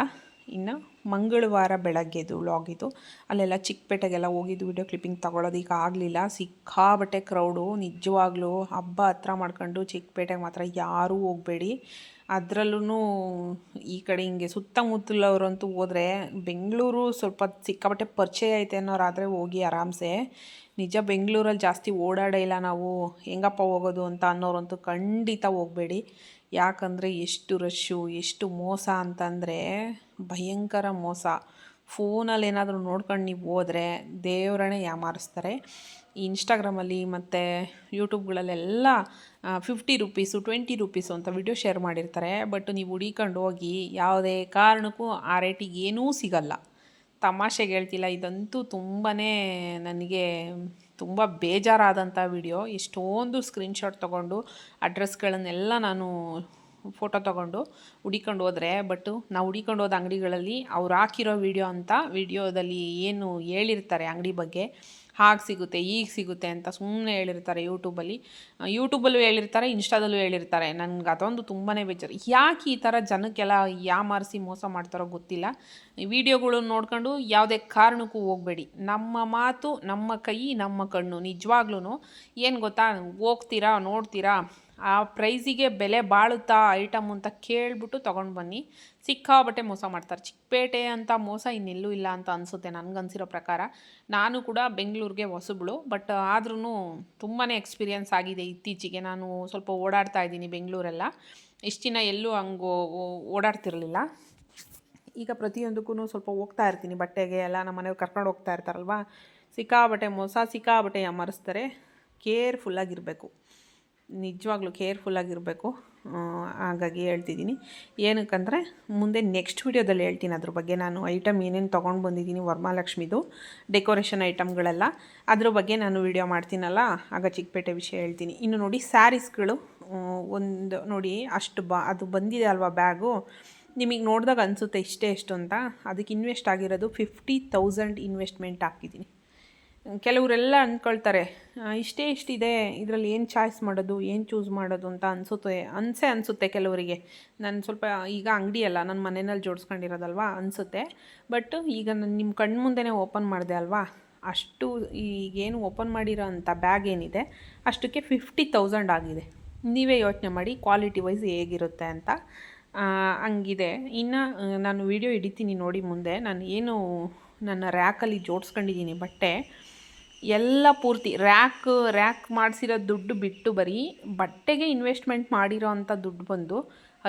S1: ಇನ್ನು ಮಂಗಳವಾರ ಬೆಳಗ್ಗೆದು ವ್ಲಾಗ್ ಇದು. ಅಲ್ಲೆಲ್ಲ ಚಿಕ್ಕಪೇಟೆಗೆಲ್ಲ ಹೋಗಿದ್ದು ವಿಡಿಯೋ ಕ್ಲಿಪ್ಪಿಂಗ್ ತಗೊಳ್ಳೋದಕ್ಕೆ ಆಗಲಿಲ್ಲ. ಸಿಕ್ಕಾಬಟ್ಟೆ ಕ್ರೌಡು. ನಿಜವಾಗ್ಲೂ ಹಬ್ಬ ಹತ್ರ ಮಾಡ್ಕೊಂಡು ಚಿಕ್ಕಪೇಟೆಗೆ ಮಾತ್ರ ಯಾರೂ ಹೋಗಬೇಡಿ. ಅದರಲ್ಲೂ ಈ ಕಡೆ ಹಿಂಗೆ ಸುತ್ತಮುತ್ತಲವರಂತೂ ಹೋದರೆ, ಬೆಂಗಳೂರು ಸ್ವಲ್ಪ ಸಿಕ್ಕಾಬಟ್ಟೆ ಪರಿಚಯ ಐತೆ ಅನ್ನೋರಾದರೆ ಹೋಗಿ ಆರಾಮ್ಸೆ. ನಿಜ ಬೆಂಗಳೂರಲ್ಲಿ ಜಾಸ್ತಿ ಓಡಾಡೇ ಇಲ್ಲ ನಾವು, ಹೆಂಗಪ್ಪ ಹೋಗೋದು ಅಂತ ಅನ್ನೋರಂತೂ ಖಂಡಿತ ಹೋಗಬೇಡಿ. ಯಾಕಂದರೆ ಎಷ್ಟು ರಶ್ಶು, ಎಷ್ಟು ಮೋಸ ಅಂತಂದರೆ ಭಯಂಕರ ಮೋಸ. ಫೋನಲ್ಲಿ ಏನಾದರೂ ನೋಡ್ಕೊಂಡು ನೀವು ಹೋದರೆ ದೇವರನ್ನೇ ಯಾಮಾರಿಸ್ತಾರೆ. ಈ ಇನ್ಸ್ಟಾಗ್ರಾಮಲ್ಲಿ ಮತ್ತು ಯೂಟ್ಯೂಬ್ಗಳಲ್ಲೆಲ್ಲ 50 ರೂಪೀಸು 20 ರೂಪೀಸು ಅಂತ ವಿಡಿಯೋ ಶೇರ್ ಮಾಡಿರ್ತಾರೆ. ಬಟ್ ನೀವು ಹುಡಿಕೊಂಡು ಹೋಗಿ ಯಾವುದೇ ಕಾರಣಕ್ಕೂ ಆ ರೇಟಿಗೆ ಏನೂ ಸಿಗಲ್ಲ. ತಮಾಷೆಗೆ ಹೇಳ್ತಿಲ್ಲ, ಇದಂತೂ ತುಂಬಾ ನನಗೆ ತುಂಬ ಬೇಜಾರಾದಂಥ ವಿಡಿಯೋ. ಎಷ್ಟೊಂದು ಸ್ಕ್ರೀನ್ಶಾಟ್ ತೊಗೊಂಡು ಅಡ್ರೆಸ್ಗಳನ್ನೆಲ್ಲ ನಾನು ಫೋಟೋ ತೊಗೊಂಡು ಹುಡಿಕೊಂಡು ಹೋದರೆ, ಬಟ್ಟು ನಾವು ಹುಡಿಕೊಂಡು ಹೋದ ಅಂಗಡಿಗಳಲ್ಲಿ ಅವ್ರು ಹಾಕಿರೋ ವಿಡಿಯೋದಲ್ಲಿ ಏನು ಹೇಳಿರ್ತಾರೆ ಅಂಗಡಿ ಬಗ್ಗೆ, ಹಾಗೆ ಸಿಗುತ್ತೆ ಈಗ ಸಿಗುತ್ತೆ ಅಂತ ಸುಮ್ಮನೆ ಹೇಳಿರ್ತಾರೆ. ಯೂಟ್ಯೂಬಲ್ಲೂ ಹೇಳಿರ್ತಾರೆ, ಇನ್ಸ್ಟಾದಲ್ಲೂ ಹೇಳಿರ್ತಾರೆ. ನನಗೆ ಅದೊಂದು ತುಂಬಾ ಬೇಜಾರು. ಯಾಕೆ ಈ ಥರ ಜನಕ್ಕೆಲ್ಲ ಯಾಮಾರಿಸಿ ಮೋಸ ಮಾಡ್ತಾರೋ ಗೊತ್ತಿಲ್ಲ. ವಿಡಿಯೋಗಳು ನೋಡ್ಕೊಂಡು ಯಾವುದೇ ಕಾರಣಕ್ಕೂ ಹೋಗಬೇಡಿ. ನಮ್ಮ ಮಾತು, ನಮ್ಮ ಕೈ, ನಮ್ಮ ಕಣ್ಣು. ನಿಜವಾಗ್ಲೂ ಏನು ಗೊತ್ತಾ, ಹೋಗ್ತೀರಾ, ನೋಡ್ತೀರಾ, ಆ ಪ್ರೈಸಿಗೆ ಬೆಲೆ ಬಾಳುತ್ತಾ ಐಟಮ್ ಅಂತ ಕೇಳಿಬಿಟ್ಟು ತೊಗೊಂಡು ಬನ್ನಿ. ಸಿಕ್ಕಾಬಟ್ಟೆ ಮೋಸ ಮಾಡ್ತಾರೆ. ಚಿಕ್ಕಪೇಟೆ ಅಂತ ಮೋಸ ಇನ್ನೆಲ್ಲೂ ಇಲ್ಲ ಅಂತ ಅನಿಸುತ್ತೆ ನನಗನ್ಸಿರೋ ಪ್ರಕಾರ. ನಾನು ಕೂಡ ಬೆಂಗಳೂರಿಗೆ ಹೊಸಬಳು, ಬಟ್ ಆದ್ರೂ ತುಂಬಾ ಎಕ್ಸ್ಪೀರಿಯನ್ಸ್ ಆಗಿದೆ ಇತ್ತೀಚೆಗೆ. ನಾನು ಸ್ವಲ್ಪ ಓಡಾಡ್ತಾ ಇದ್ದೀನಿ ಬೆಂಗಳೂರೆಲ್ಲ. ಇಷ್ಟು ದಿನ ಎಲ್ಲೂ ಹಂಗೆ ಓಡಾಡ್ತಿರಲಿಲ್ಲ. ಈಗ ಪ್ರತಿಯೊಂದಕ್ಕೂ ಸ್ವಲ್ಪ ಹೋಗ್ತಾ ಇರ್ತೀನಿ. ಬಟ್ಟೆಗೆ ಎಲ್ಲ ನಮ್ಮ ಮನೆಯವ್ರು ಕರ್ಕೊಂಡು ಹೋಗ್ತಾ ಇರ್ತಾರಲ್ವ, ಸಿಕ್ಕಾಬಟ್ಟೆ ಮೋಸ, ಸಿಕ್ಕಾಬಟ್ಟೆ ಯಾಮಾರಿಸ್ತಾರೆ. ಕೇರ್ಫುಲ್ಲಾಗಿರಬೇಕು, ನಿಜವಾಗ್ಲೂ ಕೇರ್ಫುಲ್ಲಾಗಿರಬೇಕು. ಹಾಗಾಗಿ ಹೇಳ್ತಿದ್ದೀನಿ. ಏನಕ್ಕಂದರೆ ಮುಂದೆ ನೆಕ್ಸ್ಟ್ ವೀಡಿಯೋದಲ್ಲಿ ಹೇಳ್ತೀನಿ ಅದ್ರ ಬಗ್ಗೆ. ನಾನು ಐಟಮ್ ಏನೇನು ತೊಗೊಂಡು ಬಂದಿದ್ದೀನಿ ವರಮಹಾಲಕ್ಷ್ಮಿದು ಡೆಕೋರೇಷನ್ ಐಟಮ್ಗಳೆಲ್ಲ, ಅದ್ರ ಬಗ್ಗೆ ನಾನು ವೀಡಿಯೋ ಮಾಡ್ತೀನಲ್ಲ, ಆಗ ಚಿಕ್ಕಪೇಟೆ ವಿಷಯ ಹೇಳ್ತೀನಿ. ಇನ್ನು ನೋಡಿ ಸ್ಯಾರೀಸ್ಗಳು ಒಂದು ನೋಡಿ ಅದು ಬಂದಿದೆ ಅಲ್ವಾ ಬ್ಯಾಗು. ನಿಮಗೆ ನೋಡಿದಾಗ ಅನಿಸುತ್ತೆ ಎಷ್ಟು ಅಂತ. ಅದಕ್ಕೆ ಇನ್ವೆಸ್ಟ್ ಆಗಿರೋದು 50,000 ಇನ್ವೆಸ್ಟ್ಮೆಂಟ್ ಹಾಕಿದ್ದೀನಿ. ಕೆಲವರೆಲ್ಲ ಅಂದ್ಕೊಳ್ತಾರೆ ಇಷ್ಟೇ ಇಷ್ಟಿದೆ, ಇದರಲ್ಲಿ ಏನು ಚಾಯ್ಸ್ ಮಾಡೋದು, ಏನು ಚೂಸ್ ಮಾಡೋದು ಅಂತ ಅನಿಸುತ್ತೆ ಕೆಲವರಿಗೆ. ನಾನು ಸ್ವಲ್ಪ ಈಗ ಅಂಗಡಿ ಅಲ್ಲ, ನನ್ನ ಮನೆಯಲ್ಲಿ ಜೋಡಿಸ್ಕೊಂಡಿರೋದಲ್ವ ಅನಿಸುತ್ತೆ. ಬಟ್ ಈಗ ನಾನು ನಿಮ್ಮ ಕಣ್ಣು ಮುಂದೆನೇ ಓಪನ್ ಮಾಡಿದೆ ಅಲ್ವಾ, ಅಷ್ಟು ಈಗೇನು ಓಪನ್ ಮಾಡಿರೋ ಅಂಥ ಬ್ಯಾಗ್ ಏನಿದೆ ಅಷ್ಟಕ್ಕೆ 50,000 ಆಗಿದೆ. ನೀವೇ ಯೋಚನೆ ಮಾಡಿ ಕ್ವಾಲಿಟಿ ವೈಸ್ ಹೇಗಿರುತ್ತೆ ಅಂತ. ಹಂಗಿದೆ. ಇನ್ನು ನಾನು ವಿಡಿಯೋ ಹಿಡಿತೀನಿ ನೋಡಿ ಮುಂದೆ. ನಾನು ಏನು ನನ್ನ ರ್ಯಾಕಲ್ಲಿ ಜೋಡಿಸ್ಕೊಂಡಿದ್ದೀನಿ ಬಟ್ಟೆ ಎಲ್ಲ ಪೂರ್ತಿ ರ್ಯಾಕ್ ಮಾಡಿಸಿರೋ ದುಡ್ಡು ಬಿಟ್ಟು ಬರೀ ಬಟ್ಟೆಗೆ ಇನ್ವೆಸ್ಟ್ಮೆಂಟ್ ಮಾಡಿರೋ ಅಂಥ ದುಡ್ಡು ಬಂದು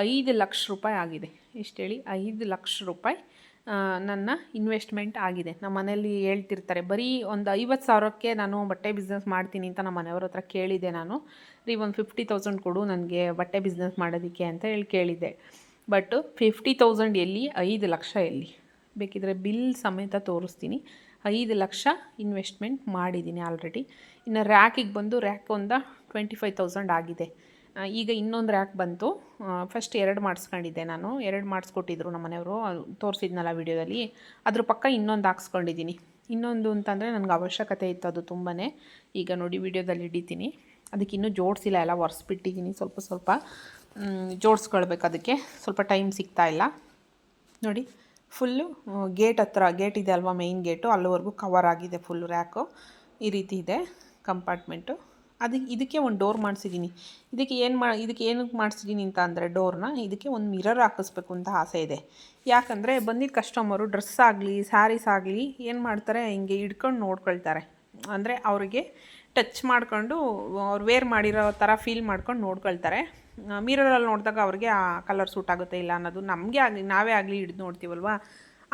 S1: 5 ಲಕ್ಷ ರೂಪಾಯಿ ಆಗಿದೆ. ಎಷ್ಟು ಹೇಳಿ, 5 ಲಕ್ಷ ರೂಪಾಯಿ ನನ್ನ ಇನ್ವೆಸ್ಟ್ಮೆಂಟ್ ಆಗಿದೆ. ನಮ್ಮ ಮನೇಲಿ ಹೇಳ್ತಿರ್ತಾರೆ, ಬರೀ ಒಂದು 50,000ಕ್ಕೆ ನಾನು ಬಟ್ಟೆ ಬಿಸ್ನೆಸ್ ಮಾಡ್ತೀನಿ ಅಂತ ನಮ್ಮ ಮನೆಯವ್ರ ಹತ್ರ ಕೇಳಿದೆ. ನಾನು ರೀ ಒಂದು 50,000 ಕೊಡು ನನಗೆ ಬಟ್ಟೆ ಬಿಸ್ನೆಸ್ ಮಾಡೋದಕ್ಕೆ ಅಂತ ಹೇಳಿ ಕೇಳಿದ್ದೆ. ಬಟ್ 50,000 ಎಲ್ಲಿ, 5 ಲಕ್ಷ ಎಲ್ಲಿ? ಬೇಕಿದ್ರೆ ಬಿಲ್ ಸಮೇತ ತೋರಿಸ್ತೀನಿ. 5 ಲಕ್ಷ ಇನ್ವೆಸ್ಟ್ಮೆಂಟ್ ಮಾಡಿದ್ದೀನಿ ಆಲ್ರೆಡಿ. ಇನ್ನು ರ್ಯಾಕಿಗೆ ಬಂದು ರ್ಯಾಕ್ ಒಂದು 25,000 ಆಗಿದೆ. ಈಗ ಇನ್ನೊಂದು ರ್ಯಾಕ್ ಬಂತು. ಫಸ್ಟ್ 2 ಮಾಡಿಸ್ಕೊಂಡಿದ್ದೆ ನಾನು. 2 ಮಾಡಿಸ್ಕೊಟ್ಟಿದ್ರು ನಮ್ಮ ಮನೆಯವರು, ತೋರಿಸಿದ್ನಲ್ಲ ವೀಡಿಯೋದಲ್ಲಿ. ಅದ್ರ ಪಕ್ಕ ಇನ್ನೊಂದು ಹಾಕ್ಸ್ಕೊಂಡಿದ್ದೀನಿ. ಇನ್ನೊಂದು ಅಂತಂದರೆ ನನಗೆ ಅವಶ್ಯಕತೆ ಇತ್ತು ಅದು ತುಂಬಾ. ಈಗ ನೋಡಿ ವೀಡಿಯೋದಲ್ಲಿ ಹಿಡಿತೀನಿ. ಅದಕ್ಕೆ ಇನ್ನೂ ಜೋಡಿಸಿಲ್ಲ, ಎಲ್ಲ ಒರೆಸ್ಬಿಟ್ಟಿದ್ದೀನಿ. ಸ್ವಲ್ಪ ಜೋಡಿಸ್ಕೊಳ್ಬೇಕು, ಅದಕ್ಕೆ ಸ್ವಲ್ಪ ಟೈಮ್ ಸಿಗ್ತಾಯಿಲ್ಲ ನೋಡಿ. ಫುಲ್ಲು ಗೇಟ್ ಇದೆ ಅಲ್ವಾ, ಮೇಯ್ನ್ ಗೇಟು, ಅಲ್ಲಿವರೆಗೂ ಕವರ್ ಆಗಿದೆ ಫುಲ್ಲು ರ್ಯಾಕು. ಈ ರೀತಿ ಇದೆ ಕಂಪಾರ್ಟ್ಮೆಂಟು. ಇದಕ್ಕೆ ಒಂದು ಡೋರ್ ಮಾಡಿಸಿದ್ದೀನಿ. ಇದಕ್ಕೆ ಏನಕ್ಕೆ ಮಾಡಿಸಿದ್ದೀನಿ ಅಂತ ಅಂದರೆ, ಡೋರ್ನ ಇದಕ್ಕೆ ಒಂದು ಮಿರರ್ ಹಾಕಿಸ್ಬೇಕು ಅಂತ ಆಸೆ ಇದೆ. ಯಾಕಂದರೆ ಬಂದಿದ್ದ ಕಸ್ಟಮರು ಡ್ರೆಸ್ ಆಗಲಿ ಸ್ಯಾರೀಸ್ ಆಗಲಿ ಏನು ಮಾಡ್ತಾರೆ, ಹಿಂಗೆ ಹಿಡ್ಕೊಂಡು ನೋಡ್ಕೊಳ್ತಾರೆ. ಅಂದರೆ ಅವರಿಗೆ ಟಚ್ ಮಾಡ್ಕೊಂಡು ಅವ್ರು ವೇರ್ ಮಾಡಿರೋ ಥರ ಫೀಲ್ ಮಾಡ್ಕೊಂಡು ನೋಡ್ಕೊಳ್ತಾರೆ. ಮಿರರಲ್ಲಿ ನೋಡಿದಾಗ ಅವ್ರಿಗೆ ಆ ಕಲರ್ ಸೂಟ್ ಆಗುತ್ತೆ ಇಲ್ಲ ಅನ್ನೋದು ನಮಗೆ ಆಗಲಿ, ನಾವೇ ಆಗಲಿ ಹಿಡಿದು ನೋಡ್ತೀವಲ್ವ,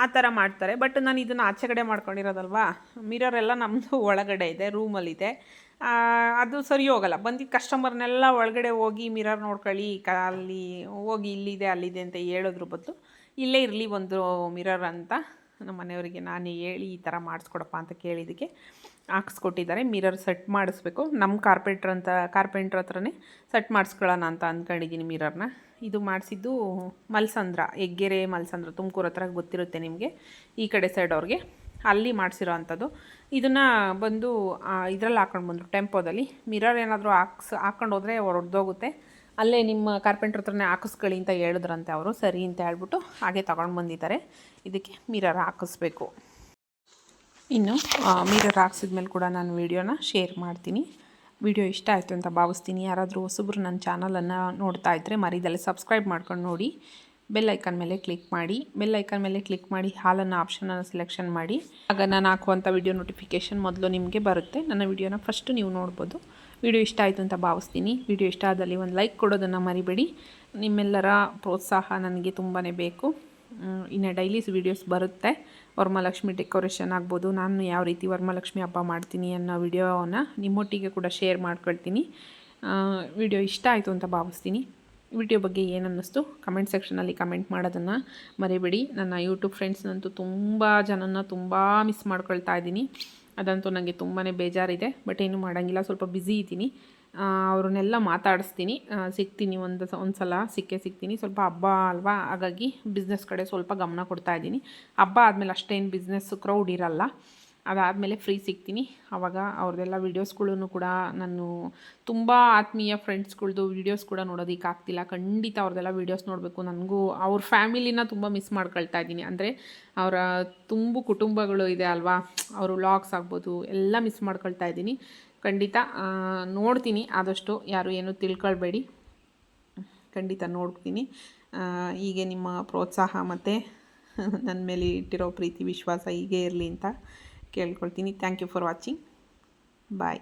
S1: ಆ ಥರ ಮಾಡ್ತಾರೆ. ಬಟ್ ನಾನು ಇದನ್ನು ಆಚೆ ಕಡೆ ಮಾಡ್ಕೊಂಡಿರೋದಲ್ವ, ಮಿರರೆಲ್ಲ ನಮ್ಮದು ಒಳಗಡೆ ಇದೆ, ರೂಮಲ್ಲಿದೆ. ಅದು ಸರಿ ಹೋಗಲ್ಲ. ಬಂದಿದ್ದ ಕಸ್ಟಮರ್ನೆಲ್ಲ ಒಳಗಡೆ ಹೋಗಿ ಮಿರರ್ ನೋಡ್ಕೊಳ್ಳಿ, ಅಲ್ಲಿ ಹೋಗಿ ಇಲ್ಲಿದೆ ಅಲ್ಲಿದೆ ಅಂತ ಹೇಳೋದ್ರ ಬದಲು ಇಲ್ಲೇ ಇರಲಿ ಒಂದು ಮಿರರ್ ಅಂತ ನಮ್ಮ ಮನೆಯವರಿಗೆ ನಾನು ಹೇಳಿ ಈ ಥರ ಮಾಡಿಸ್ಕೊಡಪ್ಪ ಅಂತ ಕೇಳಿದ್ದಕ್ಕೆ ಹಾಕ್ಸ್ಕೊಟ್ಟಿದ್ದಾರೆ. ಮಿರರ್ ಸೆಟ್ ಮಾಡಿಸ್ಬೇಕು. ನಮ್ಮ ಕಾರ್ಪೆಂಟ್ರ್ ಹತ್ರನೇ ಸೆಟ್ ಮಾಡಿಸ್ಕೊಳ್ಳೋಣ ಅಂತ ಅಂದ್ಕೊಂಡಿದ್ದೀನಿ ಮಿರರ್ನ. ಇದು ಮಾಡಿಸಿದ್ದು ಮಲ್ಸಂದ್ರ, ಹೆಗ್ಗೆರೆ ಮಲ್ಸಂದ್ರ, ತುಮಕೂರು ಹತ್ರ ಗೊತ್ತಿರುತ್ತೆ ನಿಮಗೆ, ಈ ಕಡೆ ಸೈಡ್ ಅವ್ರಿಗೆ, ಅಲ್ಲಿ ಮಾಡಿಸಿರೋ ಅಂಥದ್ದು. ಇದನ್ನು ಬಂದು ಇದರಲ್ಲಿ ಹಾಕೊಂಡು ಬಂದರು, ಟೆಂಪೋದಲ್ಲಿ. ಮಿರರ್ ಏನಾದರೂ ಹಾಕ್ಕೊಂಡು ಹೋದರೆ ಹೊರಡ್ದೋಗುತ್ತೆ, ಅಲ್ಲೇ ನಿಮ್ಮ ಕಾರ್ಪೆಂಟ್ರ್ ಹತ್ರನೇ ಹಾಕಿಸ್ಕೊಳ್ಳಿ ಅಂತ ಹೇಳಿದ್ರಂತೆ ಅವರು. ಸರಿ ಅಂತ ಹೇಳ್ಬಿಟ್ಟು ಹಾಗೆ ತೊಗೊಂಡು ಬಂದಿದ್ದಾರೆ. ಇದಕ್ಕೆ ಮಿರರ್ ಹಾಕಿಸ್ಬೇಕು. ಇನ್ನು ಮಿರರ್ ಹಾಕ್ಸಿದ್ಮೇಲೆ ಕೂಡ ನಾನು ವೀಡಿಯೋನ ಶೇರ್ ಮಾಡ್ತೀನಿ. ವಿಡಿಯೋ ಇಷ್ಟ ಆಯಿತು ಅಂತ ಭಾವಿಸ್ತೀನಿ. ಯಾರಾದರೂ ಹೊಸಬ್ರು ನನ್ನ ಚಾನಲನ್ನು ನೋಡ್ತಾ ಇದ್ದರೆ ಮರಿದಲ್ಲೇ ಸಬ್ಸ್ಕ್ರೈಬ್ ಮಾಡ್ಕೊಂಡು ನೋಡಿ. ಬೆಲ್ ಐಕಾನ್ ಮೇಲೆ ಕ್ಲಿಕ್ ಮಾಡಿ ಹಾಲನ್ನು ಆಪ್ಷನನ್ನು ಸೆಲೆಕ್ಷನ್ ಮಾಡಿ. ಆಗ ನಾನು ಹಾಕುವಂಥ ವಿಡಿಯೋ ನೋಟಿಫಿಕೇಷನ್ ಮೊದಲು ನಿಮಗೆ ಬರುತ್ತೆ. ನನ್ನ ವಿಡಿಯೋನ ಫಸ್ಟು ನೀವು ನೋಡ್ಬೋದು. ವಿಡಿಯೋ ಇಷ್ಟ ಆಯಿತು ಅಂತ ಭಾವಿಸ್ತೀನಿ. ವಿಡಿಯೋ ಇಷ್ಟ ಆದಲ್ಲಿ ಒಂದು ಲೈಕ್ ಕೊಡೋದನ್ನು ಮರಿಬೇಡಿ. ನಿಮ್ಮೆಲ್ಲರ ಪ್ರೋತ್ಸಾಹ ನನಗೆ ತುಂಬಾ ಬೇಕು. ಇನ್ನು ಡೈಲೀಸ್ ವೀಡಿಯೋಸ್ ಬರುತ್ತೆ. ವರಮಹಾಲಕ್ಷ್ಮಿ ಡೆಕೋರೇಷನ್ ಆಗ್ಬೋದು, ನಾನು ಯಾವ ರೀತಿ ವರಮಹಾಲಕ್ಷ್ಮಿ ಹಬ್ಬ ಮಾಡ್ತೀನಿ ಅನ್ನೋ ವಿಡಿಯೋನ ನಿಮ್ಮೊಟ್ಟಿಗೆ ಕೂಡ ಶೇರ್ ಮಾಡ್ಕೊಳ್ತೀನಿ. ವಿಡಿಯೋ ಇಷ್ಟ ಆಯಿತು ಅಂತ ಭಾವಿಸ್ತೀನಿ. ವಿಡಿಯೋ ಬಗ್ಗೆ ಏನು ಅನ್ನಿಸ್ತು ಕಮೆಂಟ್ ಸೆಕ್ಷನಲ್ಲಿ ಕಮೆಂಟ್ ಮಾಡೋದನ್ನು ಮರಿಬೇಡಿ. ನನ್ನ ಯೂಟ್ಯೂಬ್ ಫ್ರೆಂಡ್ಸ್ನಂತೂ ತುಂಬ ಜನನ ತುಂಬ ಮಿಸ್ ಮಾಡ್ಕೊಳ್ತಾ ಇದ್ದೀನಿ. ಅದಂತೂ ನನಗೆ ತುಂಬಾ ಬೇಜಾರಿದೆ. ಬಟ್ ಏನು ಮಾಡೋಂಗಿಲ್ಲ, ಸ್ವಲ್ಪ ಬ್ಯುಸಿ ಇದ್ದೀನಿ. ಅವ್ರನ್ನೆಲ್ಲ ಮಾತಾಡಿಸ್ತೀನಿ, ಸಿಗ್ತೀನಿ ಒಂದು ಸಲ ಸಿಗ್ತೀನಿ. ಸ್ವಲ್ಪ ಹಬ್ಬ ಅಲ್ವಾ, ಹಾಗಾಗಿ ಬಿಸ್ನೆಸ್ ಕಡೆ ಸ್ವಲ್ಪ ಗಮನ ಕೊಡ್ತಾ ಇದ್ದೀನಿ. ಹಬ್ಬ ಆದಮೇಲೆ ಅಷ್ಟೇನು ಬಿಸ್ನೆಸ್ ಕ್ರೌಡ್ ಇರಲ್ಲ. ಅದಾದಮೇಲೆ ಫ್ರೀ ಸಿಗ್ತೀನಿ. ಆವಾಗ ಅವ್ರದ್ದೆಲ್ಲ ವೀಡಿಯೋಸ್ಗಳೂ ಕೂಡ ನಾನು ತುಂಬ ಆತ್ಮೀಯ ಫ್ರೆಂಡ್ಸ್ಗಳ್ದು ವೀಡಿಯೋಸ್ ಕೂಡ ನೋಡೋದಕ್ಕಾಗ್ತಿಲ್ಲ. ಖಂಡಿತ ಅವ್ರದ್ದೆಲ್ಲ ವೀಡಿಯೋಸ್ ನೋಡಬೇಕು. ನನಗೂ ಅವ್ರ ಫ್ಯಾಮಿಲಿನ ತುಂಬ ಮಿಸ್ ಮಾಡ್ಕೊಳ್ತಾ ಇದ್ದೀನಿ. ಅಂದರೆ ಅವರ ತುಂಬು ಕುಟುಂಬಗಳು ಇದೆ ಅಲ್ವಾ, ಅವರು ವ್ಲಾಗ್ಸ್ ಆಗ್ಬೋದು ಎಲ್ಲ ಮಿಸ್ ಮಾಡ್ಕೊಳ್ತಾ ಇದ್ದೀನಿ. ಖಂಡಿತ ನೋಡ್ತೀನಿ. ಆದಷ್ಟು ಯಾರು ಏನೂ ತಿಳ್ಕೊಳ್ಬೇಡಿ, ಖಂಡಿತ ನೋಡ್ತೀನಿ. ಹೀಗೆ ನಿಮ್ಮ ಪ್ರೋತ್ಸಾಹ ಮತ್ತು ನನ್ನ ಮೇಲೆ ಇಟ್ಟಿರೋ ಪ್ರೀತಿ ವಿಶ್ವಾಸ ಹೀಗೆ ಇರಲಿ ಅಂತ ಕೇಳ್ಕೊಳ್ತೀನಿ. Thank you for watching. Bye.